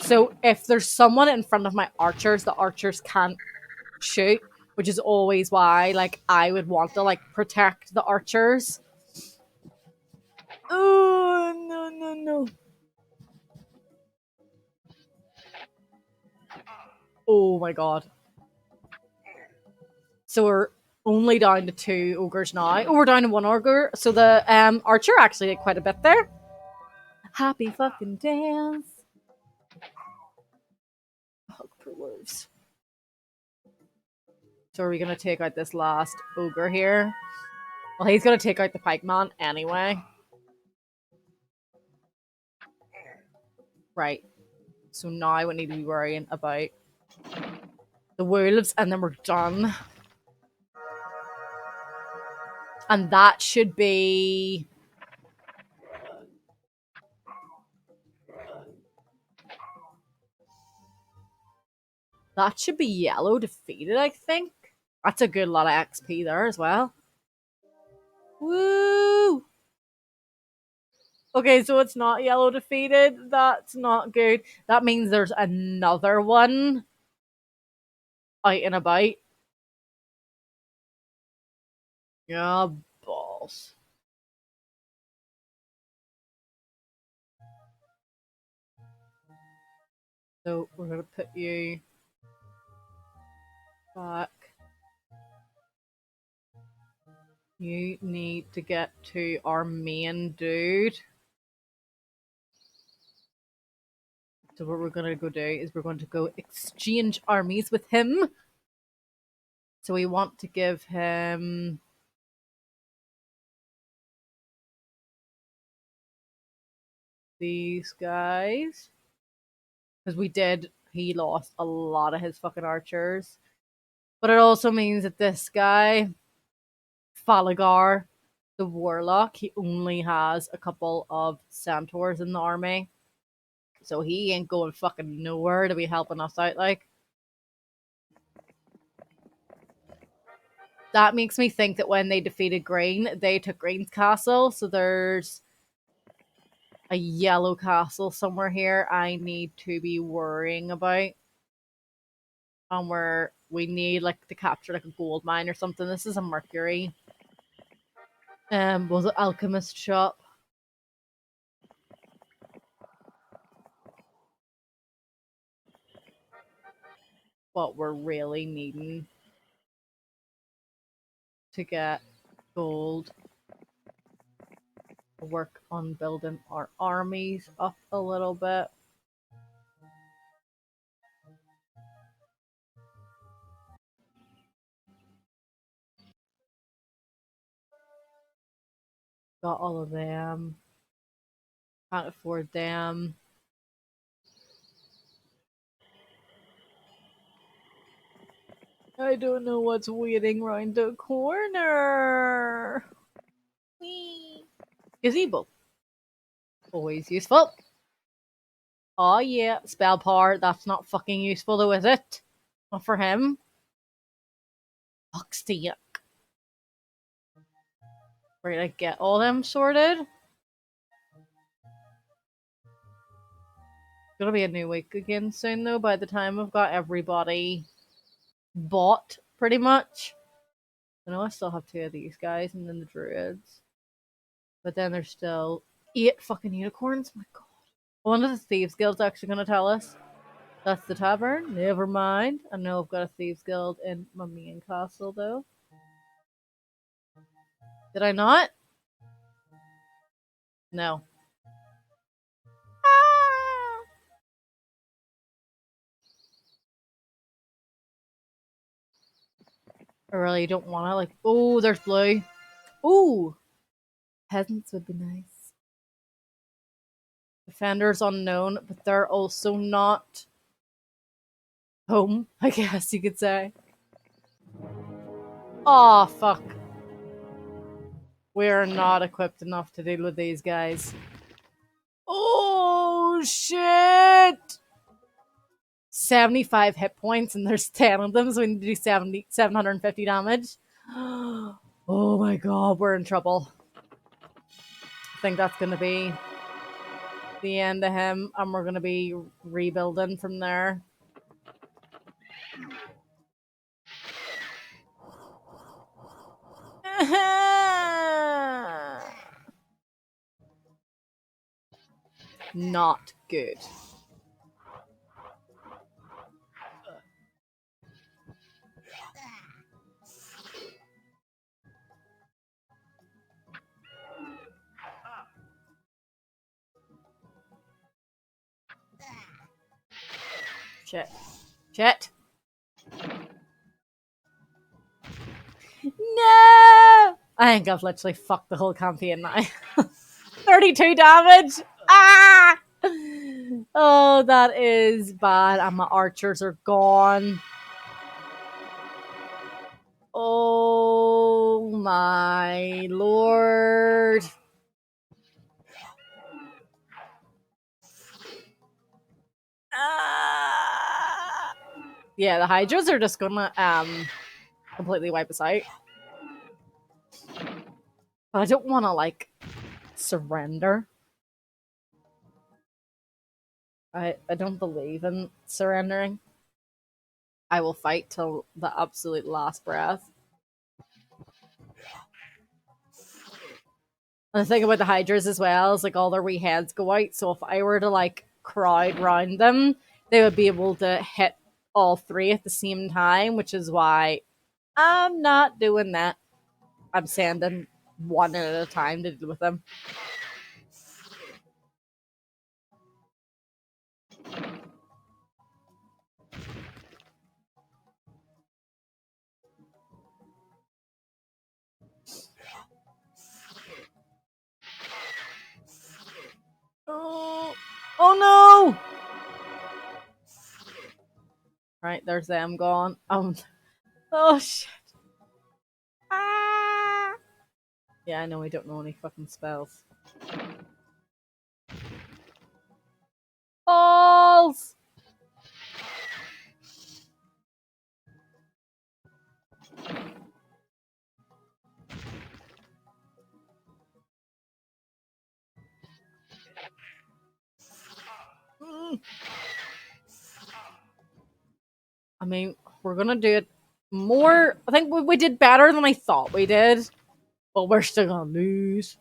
So if there's someone in front of my archers, the archers can't shoot, which is always why like I would want to like protect the archers. Oh no. Oh my god. So we're only down to 2 ogres now. Oh, we're down to 1 ogre. So the archer actually did quite a bit there. Happy fucking dance. Hug for wolves. So are we gonna take out this last ogre here? Well, he's gonna take out the pikeman anyway. Right. So now I would need to be worrying about the wolves, and then we're done. And that should be... That should be yellow defeated, I think. That's a good lot of XP there as well. Woo! Okay, so it's not yellow defeated. That's not good. That means there's another one. out and about. Yeah, balls. So we're gonna put you back. You need to get to our main dude. So what we're gonna go do is we're going to go exchange armies with him. So we want to give him these guys. Because he lost a lot of his fucking archers. But it also means that this guy, Falagar, the warlock, he only has a couple of centaurs in the army. So he ain't going fucking nowhere to be helping us out, like. That makes me think that when they defeated Green, they took Green's castle. So there's a yellow castle somewhere here I need to be worrying about. And where we need like to capture like a gold mine or something. This is a Mercury. Was it alchemist shop? What we're really needing to get gold. Work on building our armies up a little bit. Got all of them. Can't afford them. I don't know what's waiting round the corner. Whee! Gazebo. Always useful. Oh yeah, spell power. That's not fucking useful though, is it? Not for him. Fuck's the yuck. Right, I get all them sorted. Gonna be a new week again soon though, by the time I've got everybody bought, pretty much. I know I still have two of these guys and then the druids. But then there's still 8 fucking unicorns. My god. One of the Thieves Guild's actually gonna tell us. That's the tavern. Never mind. I know I've got a Thieves Guild in my main castle though. Did I not? No. Ah! I really don't wanna like. Oh, there's blue. Ooh, peasants would be nice. Defenders unknown, but they're also not home, I guess you could say. Oh, fuck. We're not equipped enough to deal with these guys. Oh, shit! 75 hit points, and there's 10 of them, so we need to do 750 damage. Oh my god, we're in trouble. I think that's going to be the end of him, and we're going to be rebuilding from there. Not good. Shit. Shit. No! I think I've literally fucked the whole campaign now. 32 damage! Ah! Oh, that is bad. And my archers are gone. Oh my lord. Ah! Yeah, the Hydras are just gonna completely wipe us out. But I don't wanna like surrender. I don't believe in surrendering. I will fight till the absolute last breath. And the thing about the Hydras as well is like all their wee heads go out. So if I were to like crowd round them, they would be able to hit all three at the same time, which is why I'm not doing that. I'm sending one at a time to deal with them. Oh, oh no! Right, there's them gone. Oh shit. Ah! Yeah, I know we don't know any fucking spells. Balls! Mm. I mean, we're gonna do it more. I think we did better than I thought we did, but we're still gonna lose.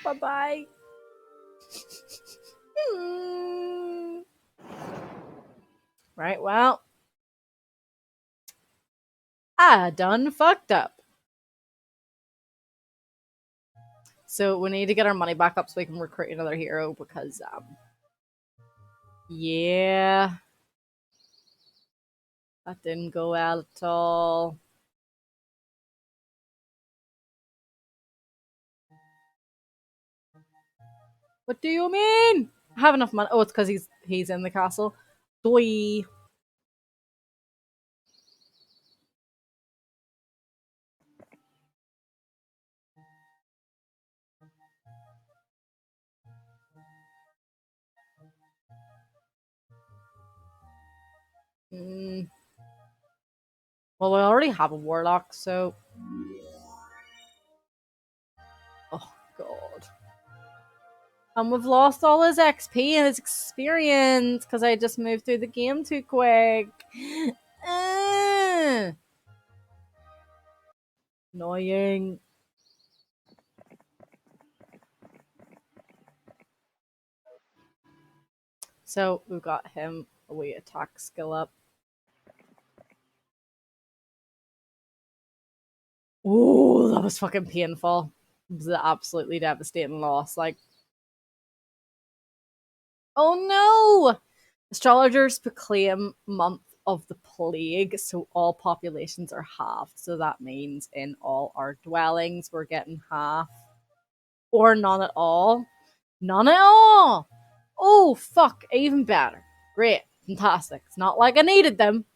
Bye bye. Right, well, I done fucked up. So we need to get our money back up so we can recruit another hero because, yeah, that didn't go well at all. What do you mean? I have enough money. Oh, it's because he's in the castle. Doi. Mm. Well, we already have a warlock, so. Oh, God. And we've lost all his XP and his experience because I just moved through the game too quick. Annoying. So we've got him a wee attack skill up. Oh, that was fucking painful. It was an absolutely devastating loss. Like, oh no! Astrologers proclaim month of the plague, so all populations are halved. So that means in all our dwellings we're getting half or none at all. None at all. Oh fuck, even better. Great, fantastic. It's not like I needed them.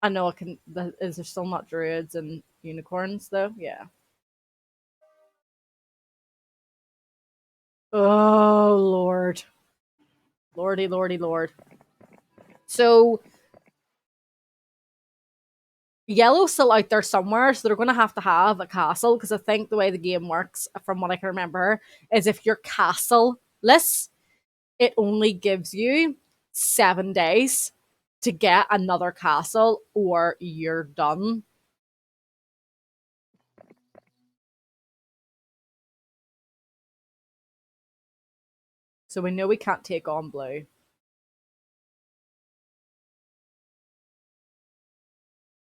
I know I can. Is there still not druids and unicorns though? Yeah. Oh lord, lordy, lordy, lord. So Yellow's still out there somewhere, so they're going to have a castle because I think the way the game works, from what I can remember, is if you're castle-less, it only gives you 7 days to get another castle or you're done. So we know we can't take on blue.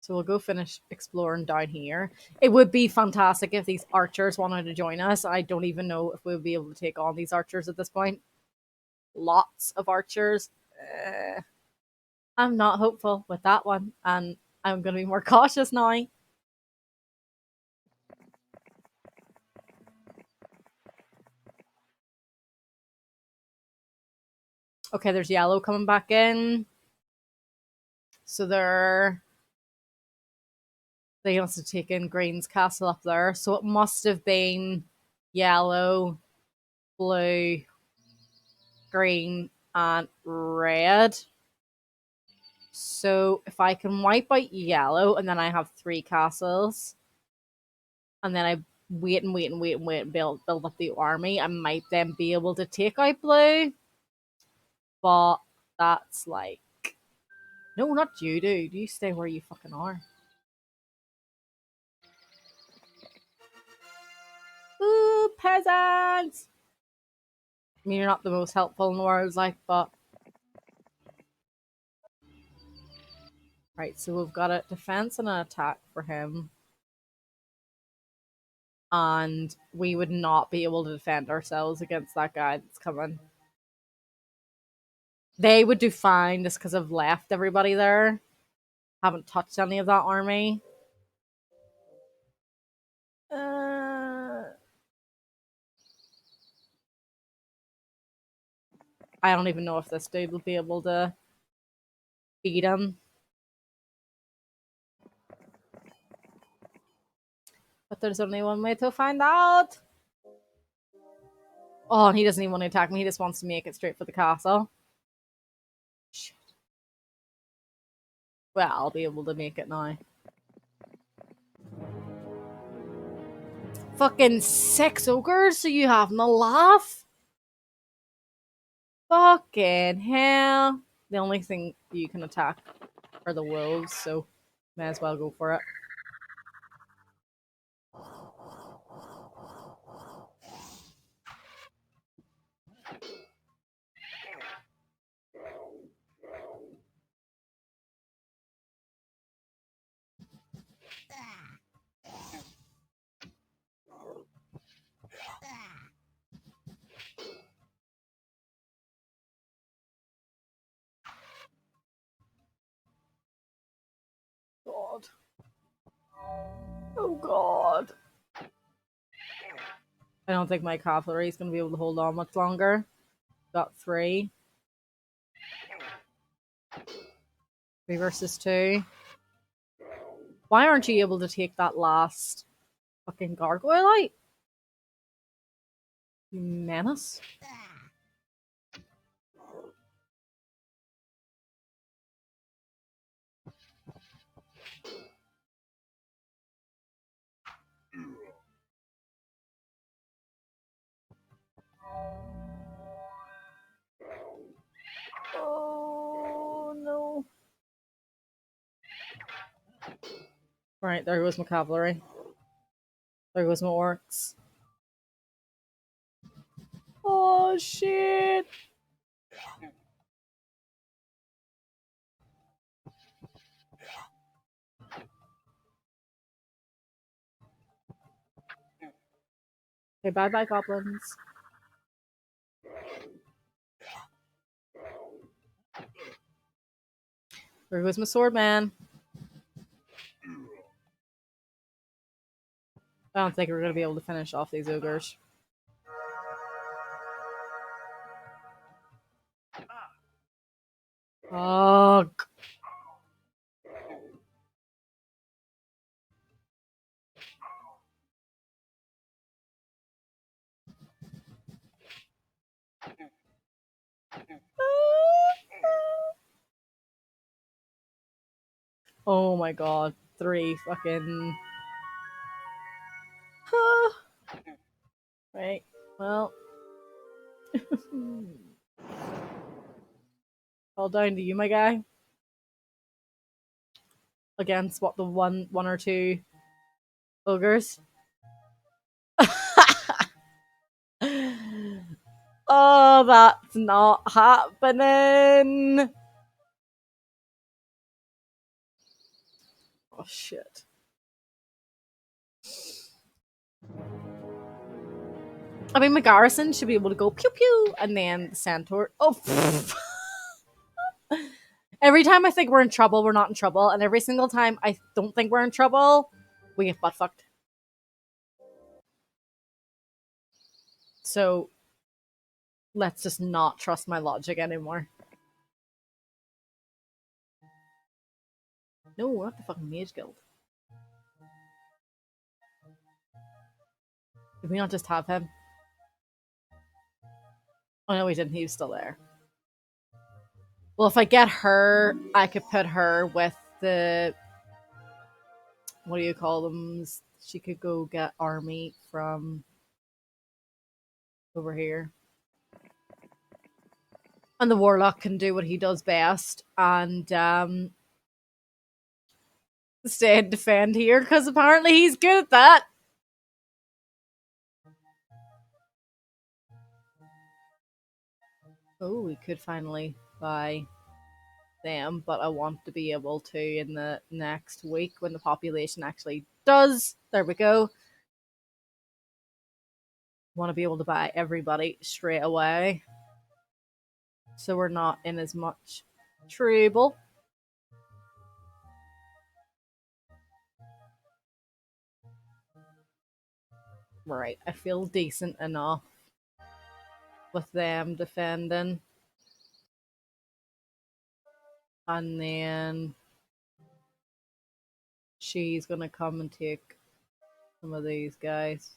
So we'll go finish exploring down here. It would be fantastic if these archers wanted to join us. I don't even know if we'll be able to take on these archers at this point. Lots of archers. I'm not hopeful with that one, and I'm going to be more cautious now. Okay, there's yellow coming back in. So they must have taken green's castle up there. So it must have been yellow blue, green, and red. So if I can wipe out yellow and then I have three castles, and then I wait and wait and wait and wait and build up the army, I might then be able to take out blue. But that's like, no, not you, dude. You stay where you fucking are. Ooh, peasants! I mean, you're not the most helpful in the world, like, but right. So we've got a defense and an attack for him, and we would not be able to defend ourselves against that guy that's coming. They would do fine just because I've left everybody there. Haven't touched any of that army. I don't even know if this dude will be able to beat him. But there's only one way to find out. Oh, and he doesn't even want to attack me. He just wants to make it straight for the castle. Shit. Well, I'll be able to make it now. Fucking 6 ogres, so you having a laugh? Fucking hell. The only thing you can attack are the wolves, so may as well go for it. God. Oh god. I don't think my cavalry is going to be able to hold on much longer. Got 3. 3 versus 2. Why aren't you able to take that last fucking gargoyle out? You menace. Oh no. Right, there goes my cavalry. There goes my orcs. Oh shit. Okay, bye bye goblins. There goes my sword man. I don't think we're gonna be able to finish off these ogres. Fuck. Oh my god. 3 fucking. Right. Well. All down to you, my guy. Against what, the one or two ogres? Oh, that's not happening. Oh shit. I mean, my garrison should be able to go pew pew, and then the centaur. Oh, every time I think we're in trouble, we're not in trouble, and every single time I don't think we're in trouble, we get butt fucked. So let's just not trust my logic anymore. No, we're not the fucking mage guild. Did we not just have him? Oh no, he didn't. He was still there. Well, if I get her, I could put her with the what do you call them? She could go get army from over here. And the warlock can do what he does best and stay and defend here because apparently he's good at that. Oh, we could finally buy them, but I want to be able to in the next week when the population actually does. There we go. Want to be able to buy everybody straight away. So we're not in as much trouble. Right, I feel decent enough with them defending. And then she's gonna come and take some of these guys.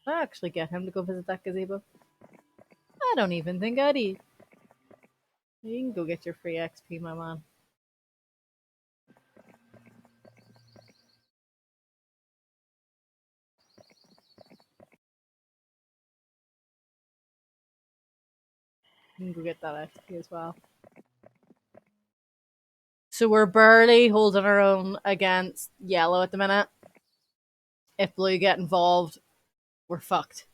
I actually get him to go visit that gazebo. I don't even think I'd eat. You can go get your free XP, my man. You can go get that XP as well. So we're barely holding our own against yellow at the minute. If blue get involved, we're fucked.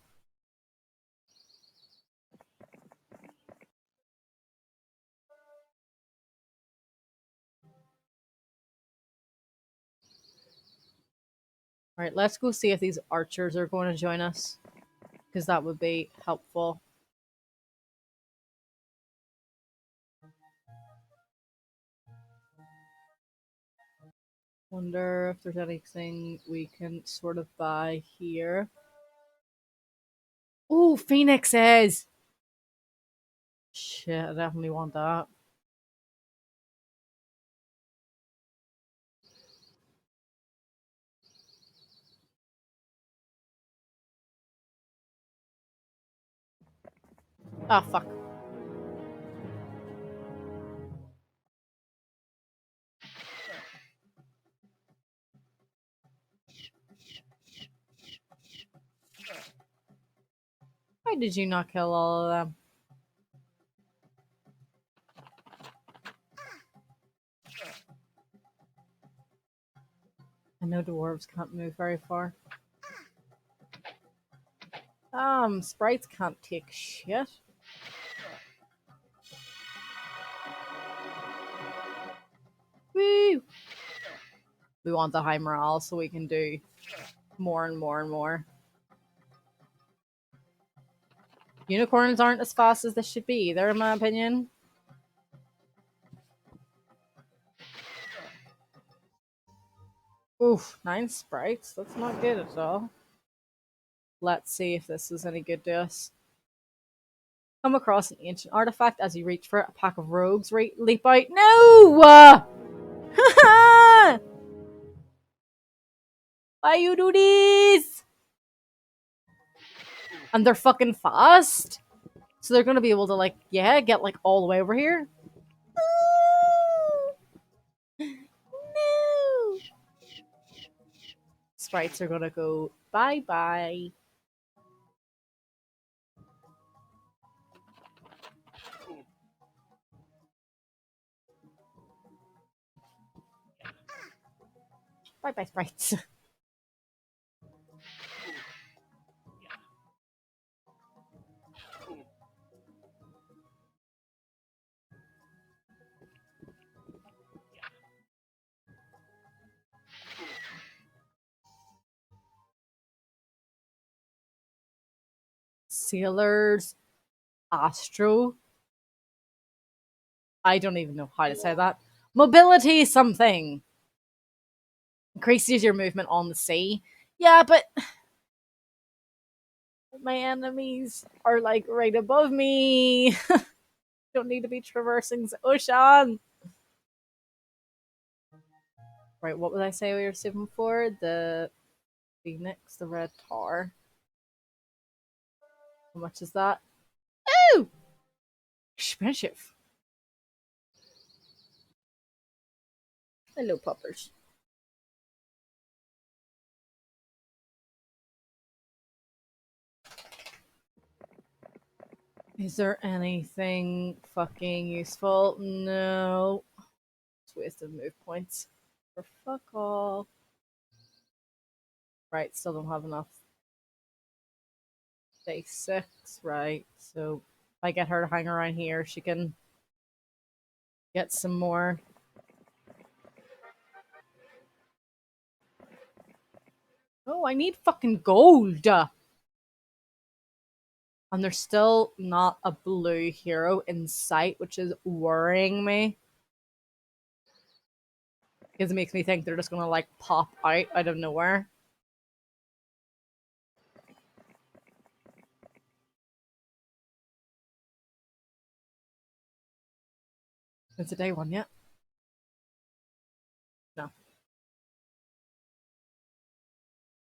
Alright, let's go see if these archers are going to join us. Because that would be helpful. Wonder if there's anything we can sort of buy here. Oh, phoenixes! Shit, I definitely want that. Ah, fuck. Why did you not kill all of them? I know dwarves can't move very far. Sprites can't take shit. Woo! We want the high morale so we can do more and more and more. Unicorns aren't as fast as they should be either, in my opinion. Oof, 9 sprites? That's not good at all. Let's see if this is any good to us. Come across an ancient artifact as you reach for it. A pack of rogues leap out. No! Why you do this? And they're fucking fast. So they're gonna be able to, like, yeah, get, like, all the way over here. No! Sprites are gonna go bye-bye. Bye-bye, sprites. Sailors. Astro. I don't even know how to say that. Mobility something. Increases your movement on the sea. Yeah, but my enemies are like right above me. Don't need to be traversing the ocean. Right, what would I say we were saving for? The Phoenix, the Red Tower. How much is that? Oh! Expensive. Hello, puppers. Is there anything fucking useful? No. It's wasted move points. For fuck all. Right, still don't have enough. Day 6, right. So if I get her to hang around here, she can get some more. Oh, I need fucking gold! And there's still not a blue hero in sight, which is worrying me. Because it makes me think they're just gonna like pop out of nowhere. Is it day 1 yet? No.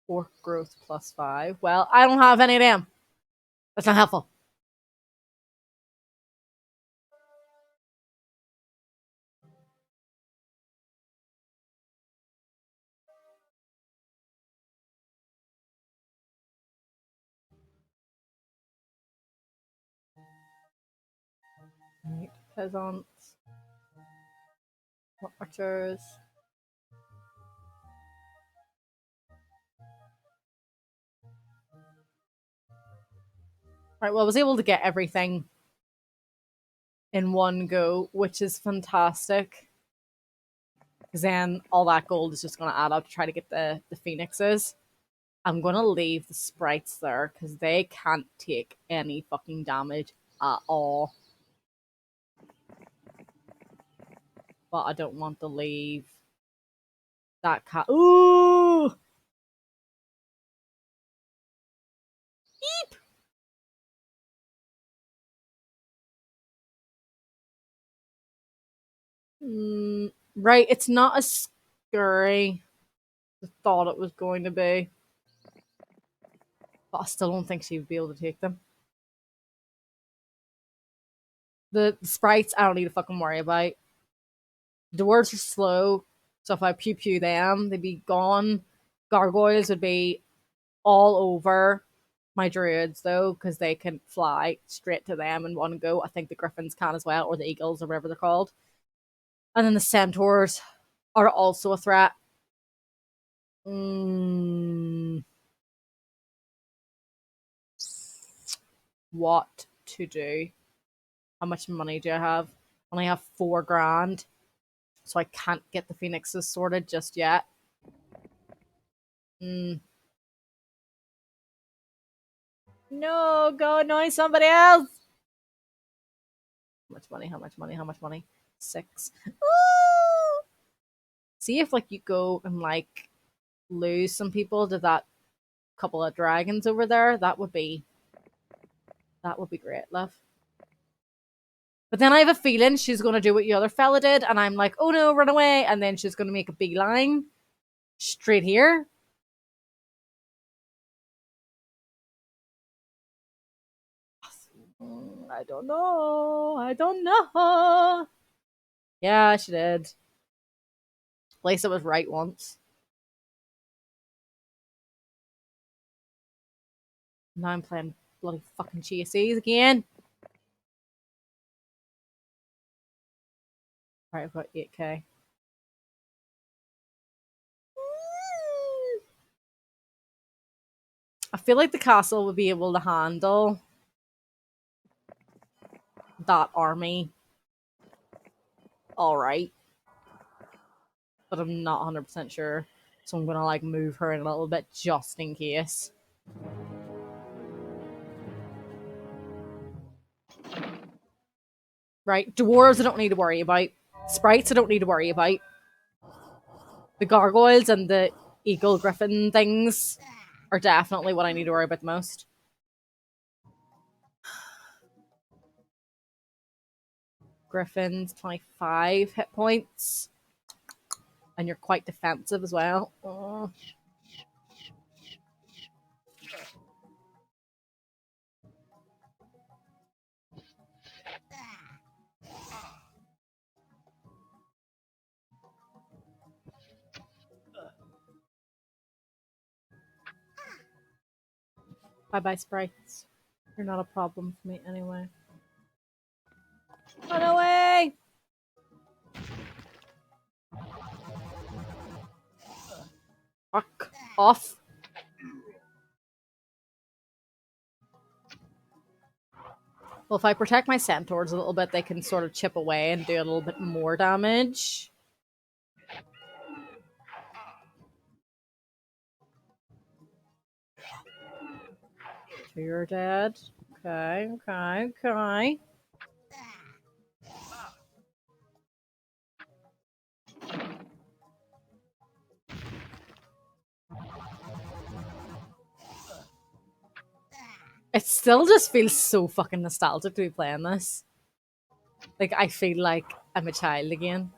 Orc growth +5. Well, I don't have any of them. That's not helpful. Right. Peasants. Archers. Right, well, I was able to get everything in one go, which is fantastic. Because then all that gold is just going to add up to try to get the phoenixes. I'm going to leave the sprites there because they can't take any fucking damage at all. But I don't want to leave that cat. Ooh! Eep! Right, it's not as scary as I thought it was going to be. But I still don't think she would be able to take them. The sprites, I don't need to fucking worry about. The words are slow, so if I pew pew them, they'd be gone. Gargoyles would be all over my druids though, because they can fly straight to them in one go. I think the griffins can as well, or the eagles, or whatever they're called. And then the centaurs are also a threat. Mm, what to do? How much money do I have? I only have 4 grand, so I can't get the phoenixes sorted just yet. Mm. No, go annoy somebody else. How much money? How much money? How much money? 6. Ooh! See if like you go and like lose some people to that couple of dragons over there. That would be great, love. But then I have a feeling she's gonna do what the other fella did, and I'm like, oh no, run away, and then she's gonna make a beeline straight here. I don't know. I don't know. Yeah, she did. At least it was right once. Now I'm playing bloody fucking chases again. Right, I've got 8k. I feel like the castle would be able to handle that army alright. But I'm not 100% sure. So I'm gonna like move her in a little bit just in case. Right, dwarves I don't need to worry about. Sprites I don't need to worry about. The gargoyles and the eagle griffin things are definitely what I need to worry about the most. Griffins, 25 hit points. And you're quite defensive as well. Bye bye, sprites. You're not a problem for me anyway. Run away! Fuck off. Well, if I protect my centaurs a little bit, they can sort of chip away and do a little bit more damage. So you're dead. Okay, okay, okay. It still just feels so fucking nostalgic to be playing this. Like, I feel like I'm a child again.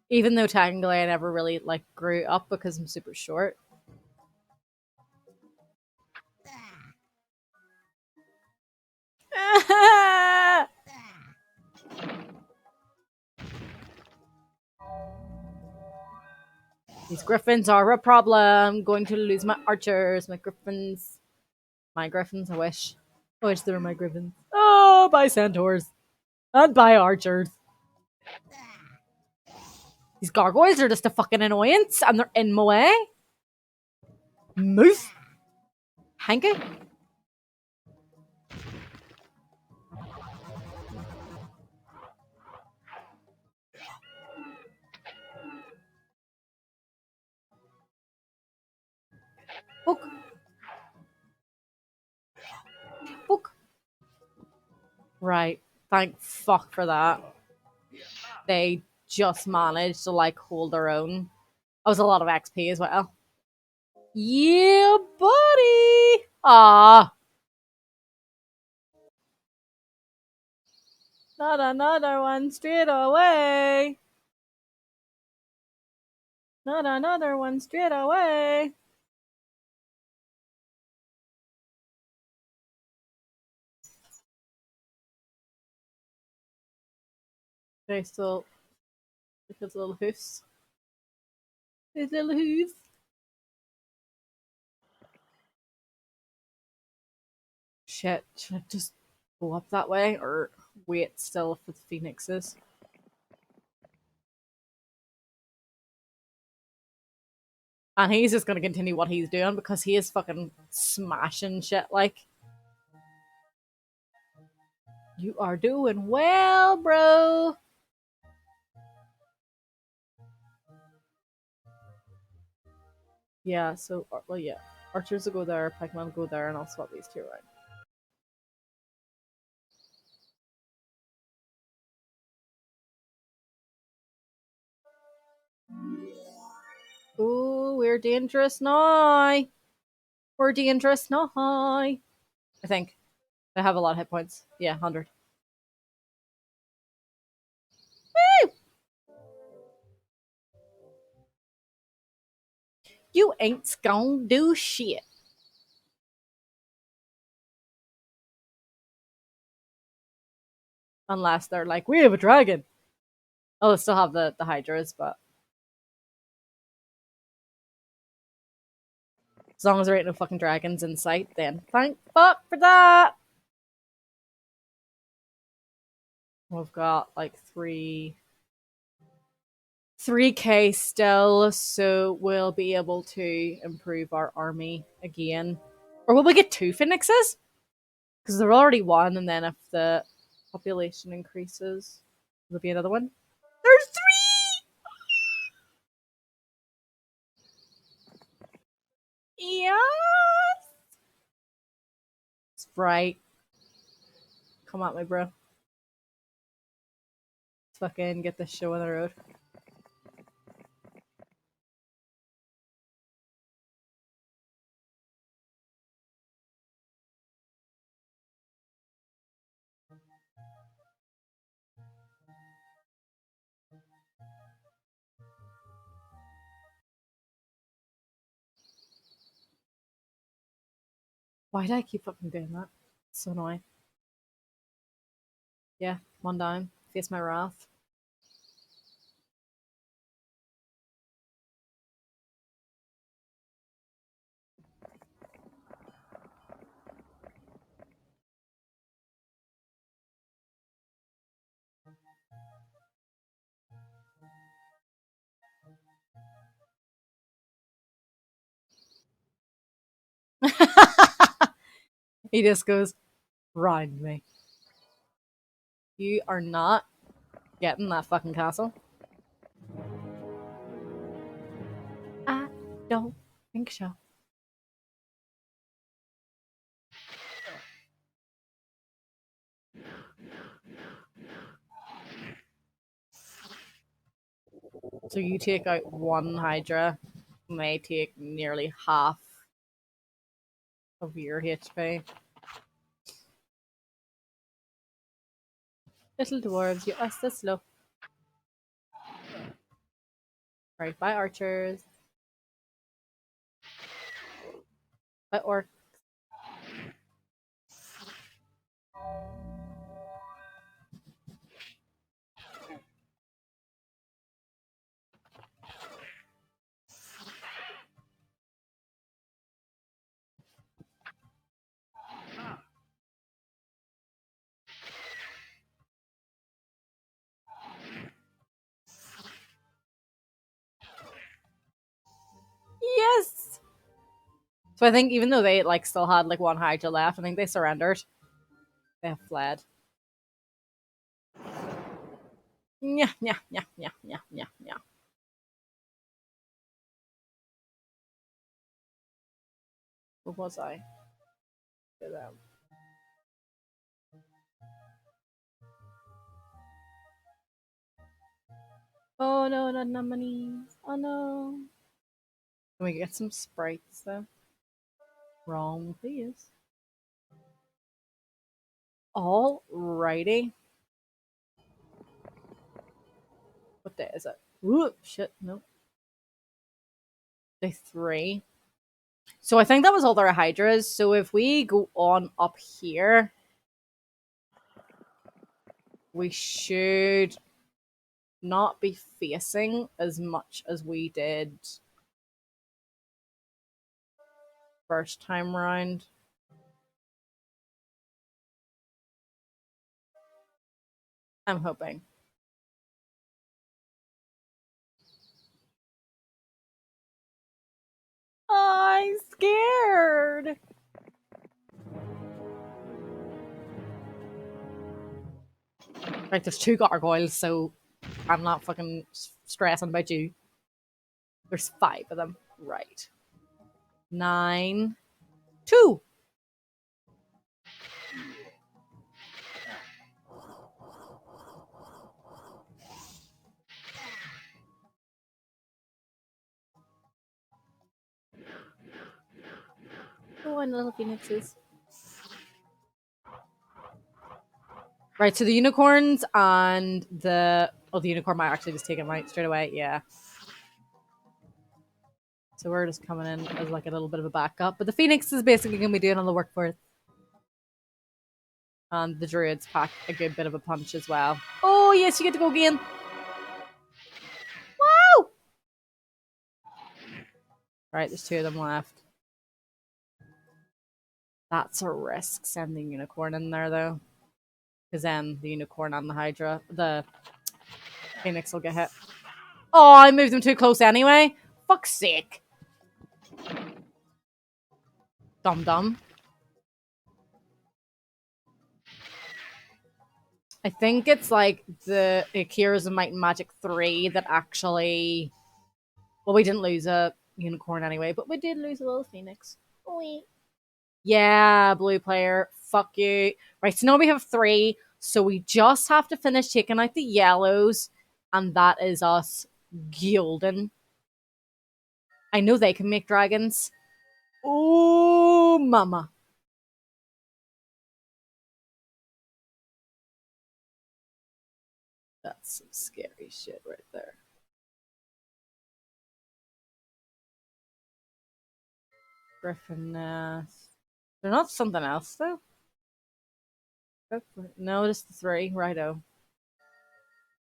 Even though technically I never really, like, grew up because I'm super short. These griffins are a problem. Going to lose my archers, my griffins. My griffins, I wish. I wish they were my griffins. Oh, by centaurs. And by archers. These gargoyles are just a fucking annoyance and they're in my way. Move. Hanky. Book. Book. Right. Thank fuck for that. They just managed to like hold their own. That was a lot of XP as well. Yeah, buddy. Ah. Not another one straight away. Not another one straight away. Okay, still look at his little hoofs. His little hoofs. Shit, should I just go up that way or wait still for the phoenixes? And he's just gonna continue what he's doing because he is fucking smashing shit like. You are doing well, bro. Yeah, so, well, yeah. Archers will go there, pikemen will go there, and I'll swap these two around. Ooh, we're dangerous now. We're dangerous now. I think. I have a lot of hit points. Yeah, 100. Woo! You ain't gonna do shit. Unless they're like, we have a dragon. Oh, they still have the hydras, but as long as there ain't no fucking dragons in sight, then thank fuck for that. We've got like 3k still, so we'll be able to improve our army again. Or will we get 2 phoenixes? Because there are already 1, and then if the population increases, there'll be another one. There's 3! Yes! Sprite. Come at me, bro. Let's fucking get this show on the road. Why do I keep fucking doing that? It's so annoying. Yeah, one down. Face my wrath. He just goes, round me. You are not getting that fucking castle. I don't think so. So you take out one Hydra, may take nearly half of your HP. Little dwarves, you are so slow. Right, by archers. By orc. Yes! So I think even though they like still had like one Hydra left, I think they surrendered. They have fled. Yeah, yeah, yeah, yeah, yeah, yeah, yeah. Where was I? Oh no, not enough money. Oh no. Can we get some sprites though? Wrong, please. Alrighty. What day is it? Whoop, shit, no. Day 3. So I think that was all their Hydras. So if we go on up here, we should not be facing as much as we did first time round. I'm hoping. I'm scared. Right, there's 2 gargoyles, so I'm not fucking stressing about you. There's 5 of them. Right. 9. 2. Oh, and little phoenixes. Right, so the unicorns and the the unicorn might actually just take him out straight away. Yeah. So we're just coming in as like a little bit of a backup, but the phoenix is basically going to be doing all the work for it. And the druids pack a good bit of a punch as well. Oh yes, you get to go again. Wow! Right, there's 2 of them left. That's a risk sending unicorn in there though, because then the unicorn and the phoenix will get hit. Oh, I moved them too close anyway. Fuck's sake. Dum dum. I think it's like the Heroes of Might and Magic 3 that actually. Well, we didn't lose a unicorn anyway, but we did lose a little phoenix. Wee. Yeah, blue player. Fuck you. Right, so now we have 3. So we just have to finish taking out the yellows, and that is us golden. I know they can make dragons. Oh, mama. That's some scary shit right there. Griffin nest. They're not something else though. No, just the three. Righto.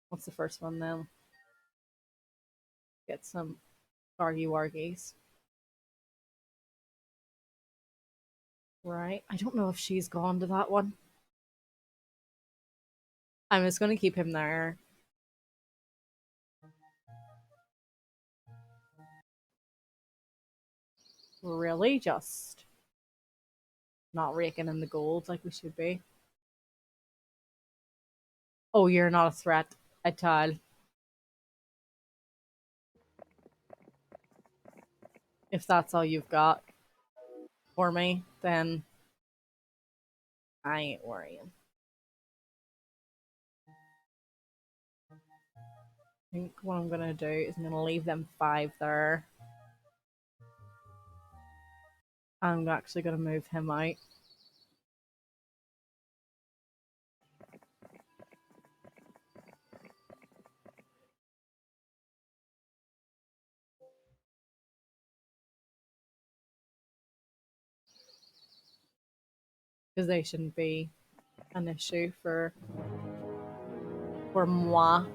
What's the first one then? Get some argy wargies. Right. I don't know if she's gone to that one. I'm just gonna keep him there. Really, just not raking in the gold like we should be. Oh, you're not a threat at all. If that's all you've got for me, then I ain't worrying. I think what I'm gonna do is I'm gonna leave them five there. I'm actually gonna move him out. Because they shouldn't be an issue for moi.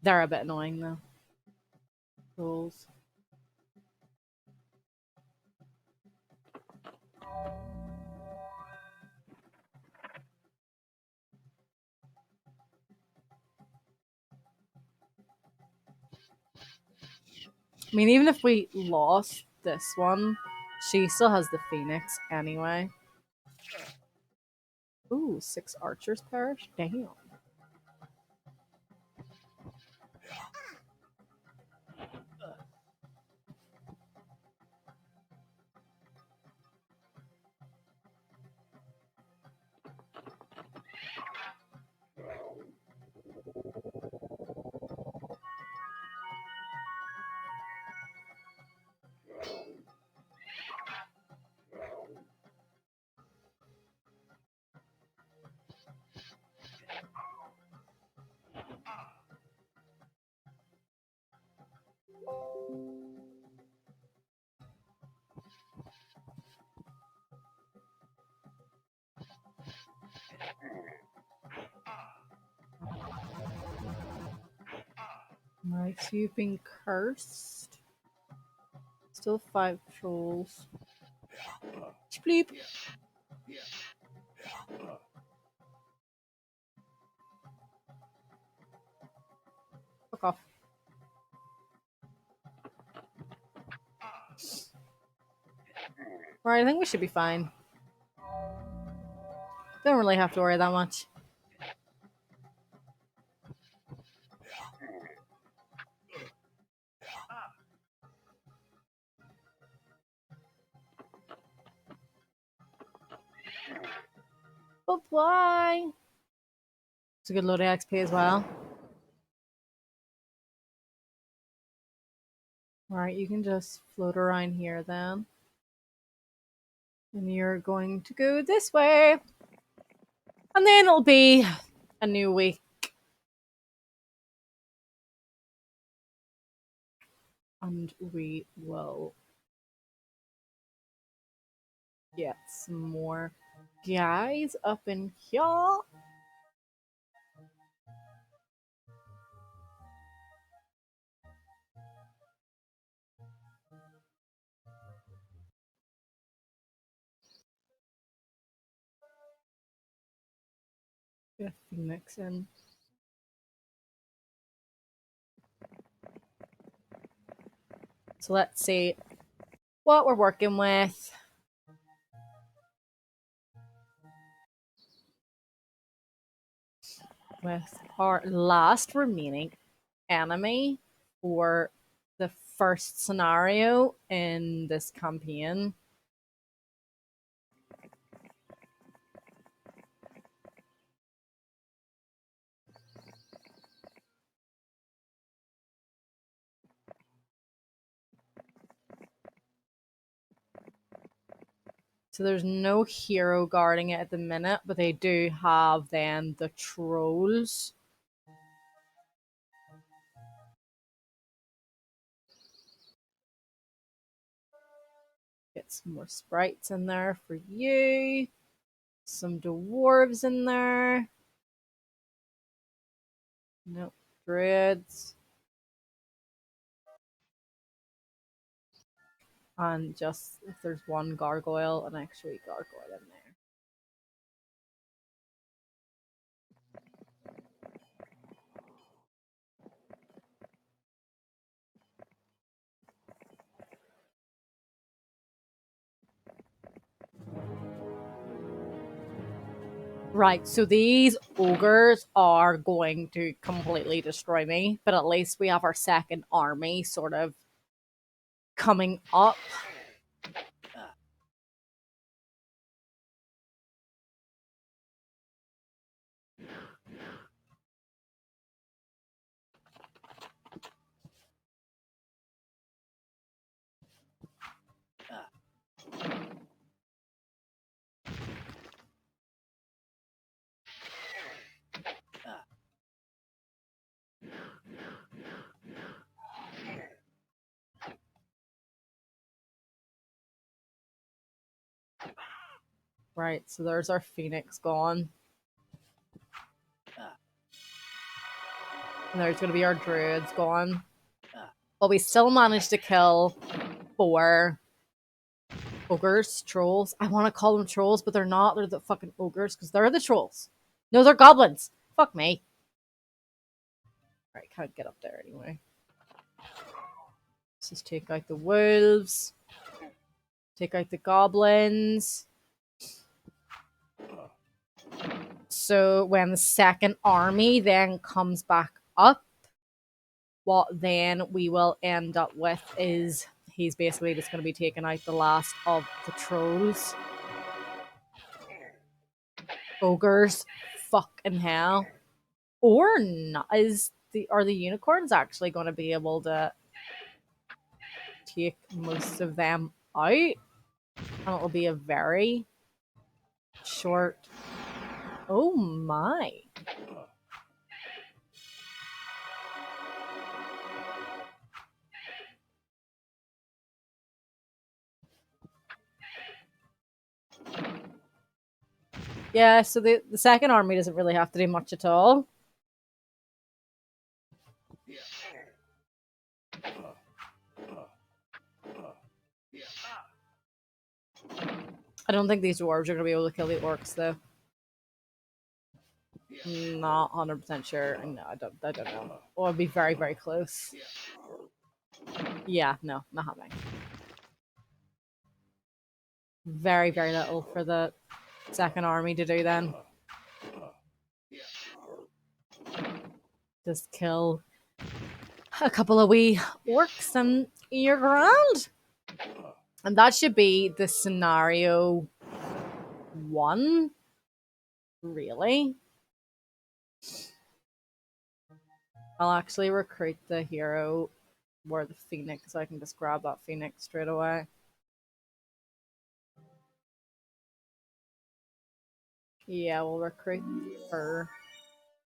They're a bit annoying though. Rules. I mean, even if we lost this one, she still has the Phoenix anyway. Ooh, 6 archers perish? Damn. Right, so you've been cursed. Still 5 trolls. Bleep. Fuck off. Right, I think we should be fine. Don't really have to worry that much. But why? It's a good load of XP as well. Alright, you can just float around here then. And you're going to go this way. And then it'll be a new week. And we will get some more guys up in here. Get a Phoenix in. So let's see what we're working with. With our last remaining enemy for the first scenario in this campaign. So there's no hero guarding it at the minute, but they do have then the trolls. Some more sprites in there for you. Some dwarves in there. Nope. Druids. And just if there's one gargoyle, an actual gargoyle in there. Right, so these ogres are going to completely destroy me, but at least we have our second army sort of coming up. Right, so there's our phoenix gone. And there's going to be our druids gone. But we still managed to kill 4 ogres, trolls. I want to call them trolls, but they're not. They're the fucking ogres because they're the trolls. No, they're goblins. Fuck me. Alright, can't get up there anyway. Let's just take out the wolves. Take out the goblins. So when the second army then comes back up, what then we will end up with is he's basically just going to be taking out the last of the trolls. Ogres. Fucking hell. Or not. Are the unicorns actually going to be able to take most of them out? And it'll be a very short... Oh my. Yeah, so the second army doesn't really have to do much at all. I don't think these dwarves are going to be able to kill the orcs, though. Not 100% sure. No, I don't know. Or it'd be very, very close. Yeah, no, not happening. Very, very little for the second army to do then. Just kill a couple of wee orcs and you're grand. And that should be the scenario 1. Really? I'll actually recruit the hero or the phoenix so I can just grab that phoenix straight away. Yeah, we'll recruit her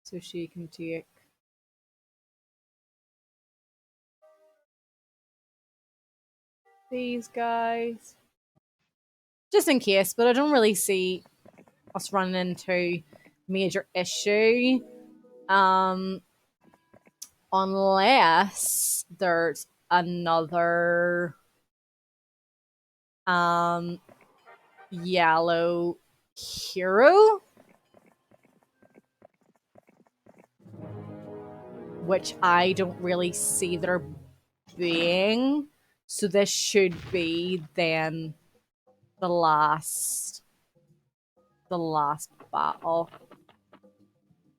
so she can take these guys. Just in case, but I don't really see us running into major issue. Unless there's another yellow hero, which I don't really see there being. So this should be then the last battle.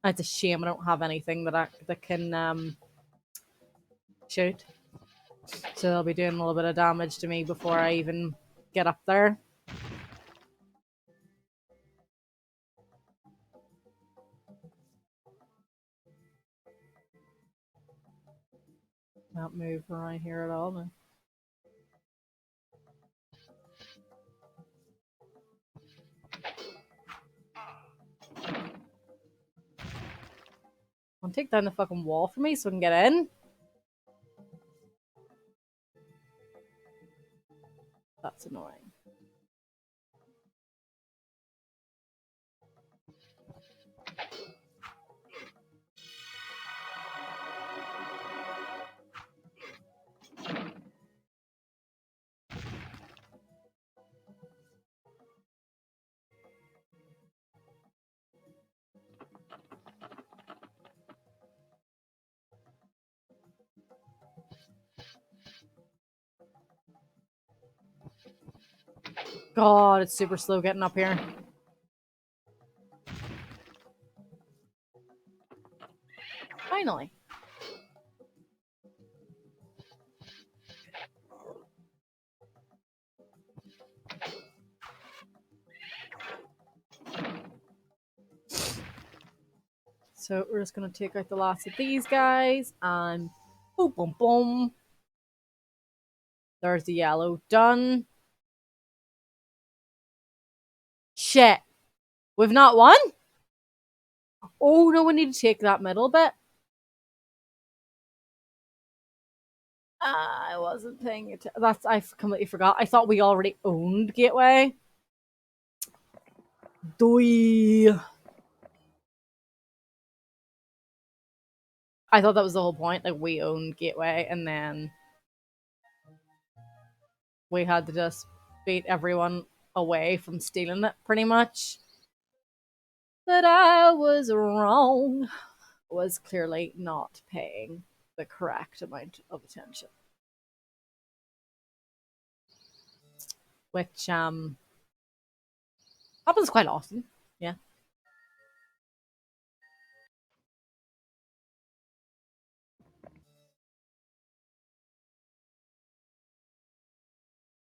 It's a shame I don't have anything that can shoot. So they'll be doing a little bit of damage to me before I even get up there. Not move around here at all, no. I'll take down the fucking wall for me so I can get in. That's annoying. God, it's super slow getting up here. Finally. So we're just going to take out the last of these guys and boom, boom, boom. There's the yellow done. Shit. We've not won? Oh no, we need to take that middle bit. I wasn't paying attention. I completely forgot. I thought we already owned Gateway. Doi. I thought that was the whole point. Like, we owned Gateway, and then we had to just beat everyone away from stealing it, pretty much. But I was wrong. Was clearly not paying the correct amount of attention. Which happens quite often. Yeah.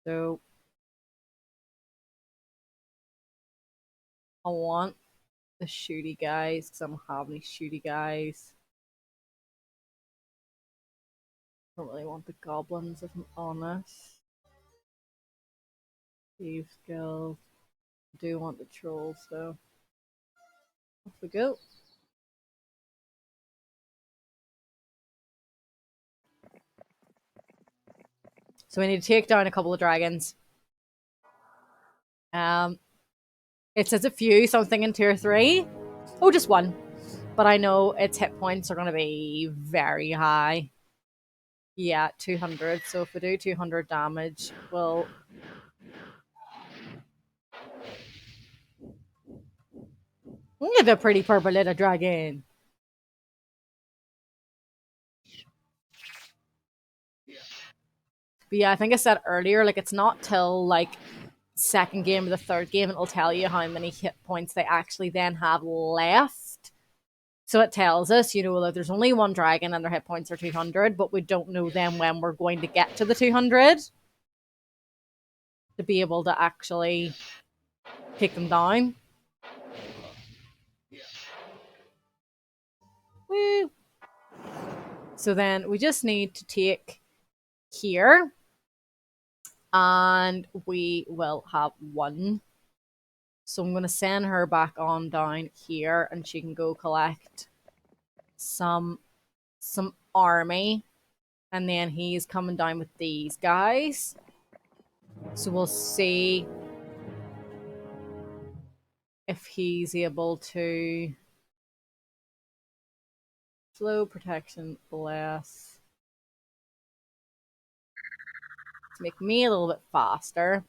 So I want the shooty guys because I don't have any shooty guys. I don't really want the goblins if I'm honest. Thieves Guild. I do want the trolls though. Off we go. So we need to take down a couple of dragons. It says a few, so I'm thinking 2 or 3. Oh, just one. But I know its hit points are going to be very high. Yeah, 200. So if we do 200 damage, we'll... get a pretty purple little dragon. But yeah, I think I said earlier, like, it's not till, like, second game or the third game it'll tell you how many hit points they actually then have left. So it tells us, you know, that there's only one dragon and their hit points are 200, but we don't know then when we're going to get to the 200 to be able to actually take them down. Woo. So then we just need to take here and we will have one. So I'm going to send her back on down here and she can go collect some army. And then he's coming down with these guys. So we'll see if he's able to... Slow protection less. To make me a little bit faster.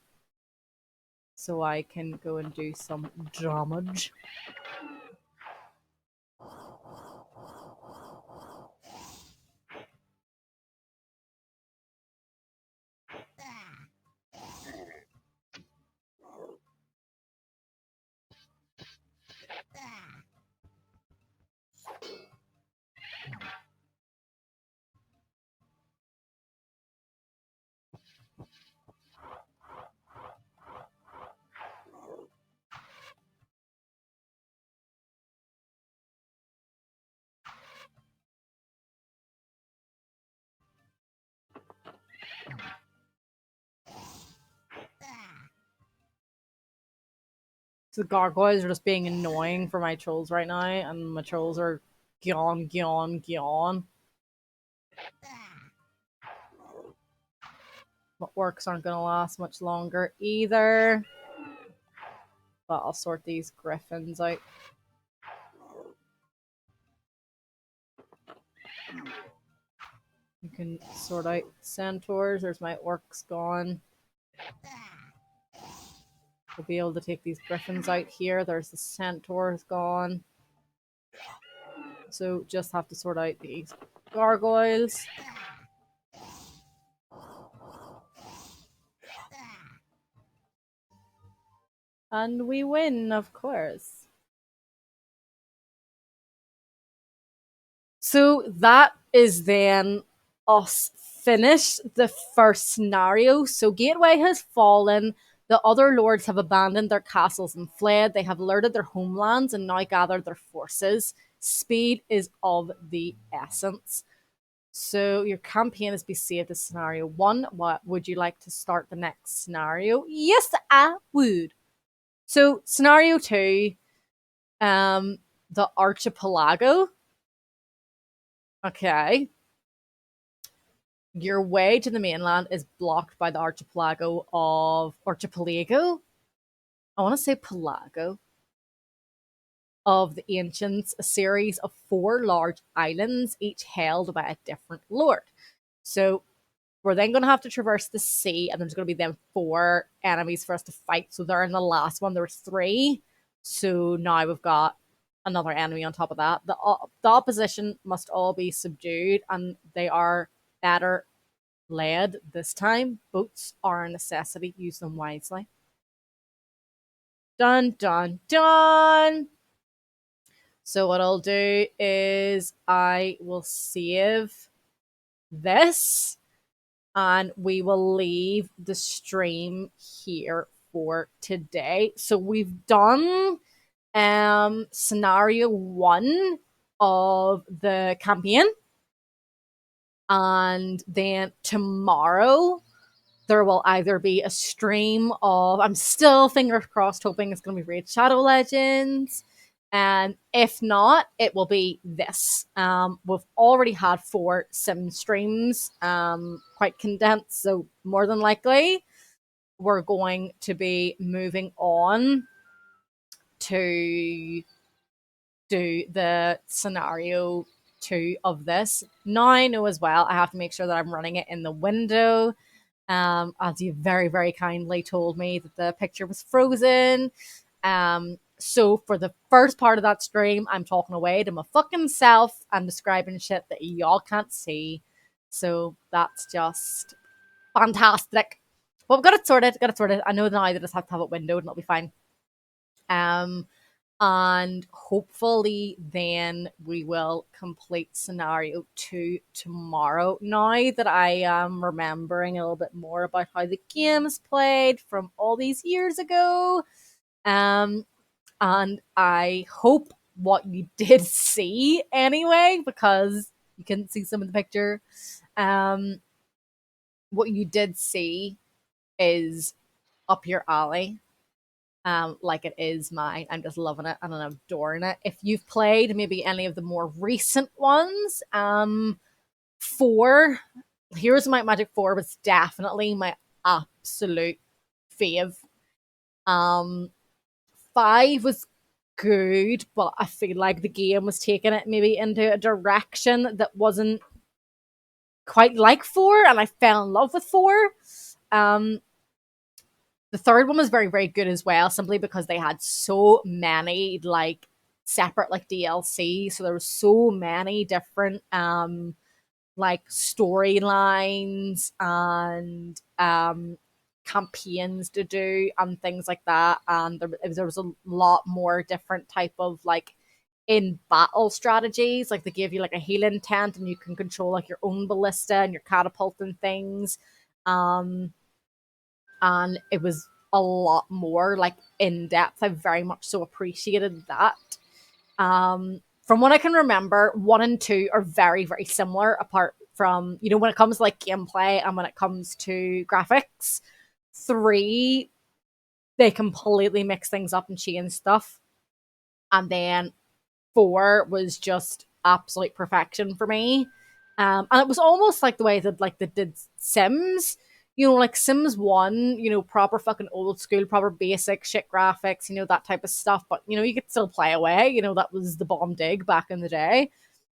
So I can go and do some damage. So the gargoyles are just being annoying for my trolls right now, and my trolls are gone. My orcs aren't going to last much longer either. But I'll sort these griffins out. You can sort out centaurs. There's my orcs gone. We'll be able to take these griffins out here. There's the centaurs gone. So just have to sort out these gargoyles. And we win, of course. So that is then us finished the first scenario. So Gateway has fallen. The other lords have abandoned their castles and fled. They have alerted their homelands and now gathered their forces. Speed is of the essence. So your campaign has been saved as scenario 1. What would you like to start the next scenario? Yes, I would. So scenario 2, the archipelago. Okay. Your way to the mainland is blocked by the archipelago of Archipelago. I want to say Pelago of the ancients, a series of 4 large islands, each held by a different lord. So we're then going to have to traverse the sea, and there's going to be then 4 enemies for us to fight. So they're in the last one. There were 3. So now we've got another enemy on top of that. The opposition must all be subdued, and they are better led this time. Boats are a necessity. Use them wisely. Dun, dun, dun. So what I'll do is I will save this and we will leave the stream here for today. So we've done scenario 1 of the campaign, and then tomorrow there will either be a stream of, I'm still fingers crossed hoping it's going to be Raid Shadow Legends, and if not, it will be this. We've already had 4 sim streams, quite condensed, so more than likely we're going to be moving on to do the scenario 2 of this. Now I know as well I have to make sure that I'm running it in the window. As you very, very kindly told me that the picture was frozen. So for the first part of that stream, I'm talking away to my fucking self and describing shit that y'all can't see. So that's just fantastic. But we've got it sorted. Got it sorted. I know now that I just have to have it windowed and it'll be fine. And hopefully then we will complete scenario 2 tomorrow. Now that I am remembering a little bit more about how the game is played from all these years ago, and I hope what you did see anyway, because you couldn't see some of the picture, what you did see is up your alley. Like it is mine. I'm just loving it and I'm adoring it. If you've played maybe any of the more recent ones, 4, Heroes of Might Magic 4 was definitely my absolute fave. 5 was good, but I feel like the game was taking it maybe into a direction that wasn't quite like 4, and I fell in love with 4. The third one was very, very good as well, simply because they had so many like separate like DLC. So there were so many different like storylines and campaigns to do and things like that. And there was a lot more different type of like in battle strategies. Like they give you like a healing tent and you can control like your own ballista and your catapult and things. And it was a lot more like in depth. I very much so appreciated that. From what I can remember, 1 and 2 are very, very similar, apart from, you know, when it comes to like gameplay and when it comes to graphics. 3, they completely mix things up and change stuff. And then 4 was just absolute perfection for me. And it was almost like the way that like they did Sims. like Sims 1, proper fucking old school, proper basic shit graphics, that type of stuff. But, you could still play away. That was the bomb dig back in the day.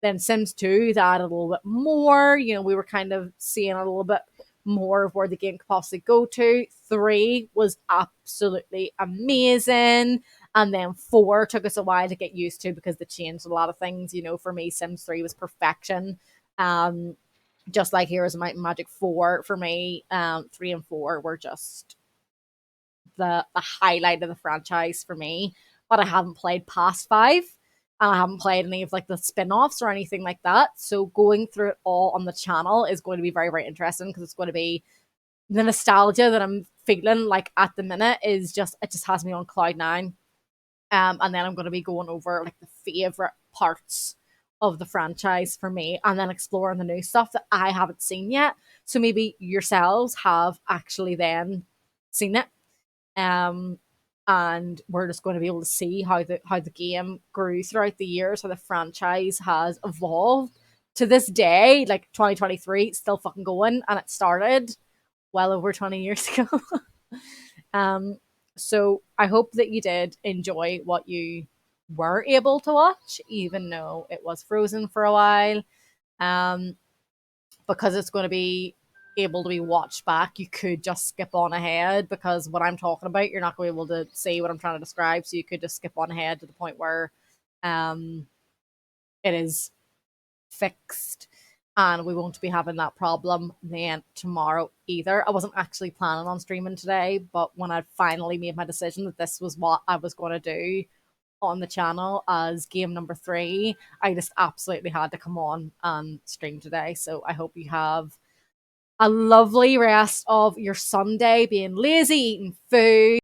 Then Sims 2, that added a little bit more. We were kind of seeing a little bit more of where the game could possibly go to. 3 was absolutely amazing. And then 4 took us a while to get used to because they changed a lot of things. For me, Sims 3 was perfection. Just like Heroes of Might and Magic 4 for me, 3 and 4 were just the highlight of the franchise for me. But I haven't played past 5. And I haven't played any of like the spin-offs or anything like that. So going through it all on the channel is going to be very, very interesting because it's going to be the nostalgia that I'm feeling like at the minute is just, it just has me on cloud nine. And then I'm going to be going over like the favorite parts of the franchise for me and then exploring the new stuff that I haven't seen yet. So maybe yourselves have actually then seen it. And we're just going to be able to see how the game grew throughout the years, how the franchise has evolved to this day, like 2023, it's still fucking going, and it started well over 20 years ago. um, so I hope that you did enjoy what you were able to watch, even though it was frozen for a while. Um, because it's going to be able to be watched back, you could just skip on ahead because what I'm talking about, you're not going to be able to see what I'm trying to describe. So you could just skip on ahead to the point where it is fixed and we won't be having that problem then tomorrow either. I wasn't actually planning on streaming today, but when I finally made my decision that this was what I was going to do on the channel as game number 3, I just absolutely had to come on and stream today. So I hope you have a lovely rest of your Sunday being lazy, eating food.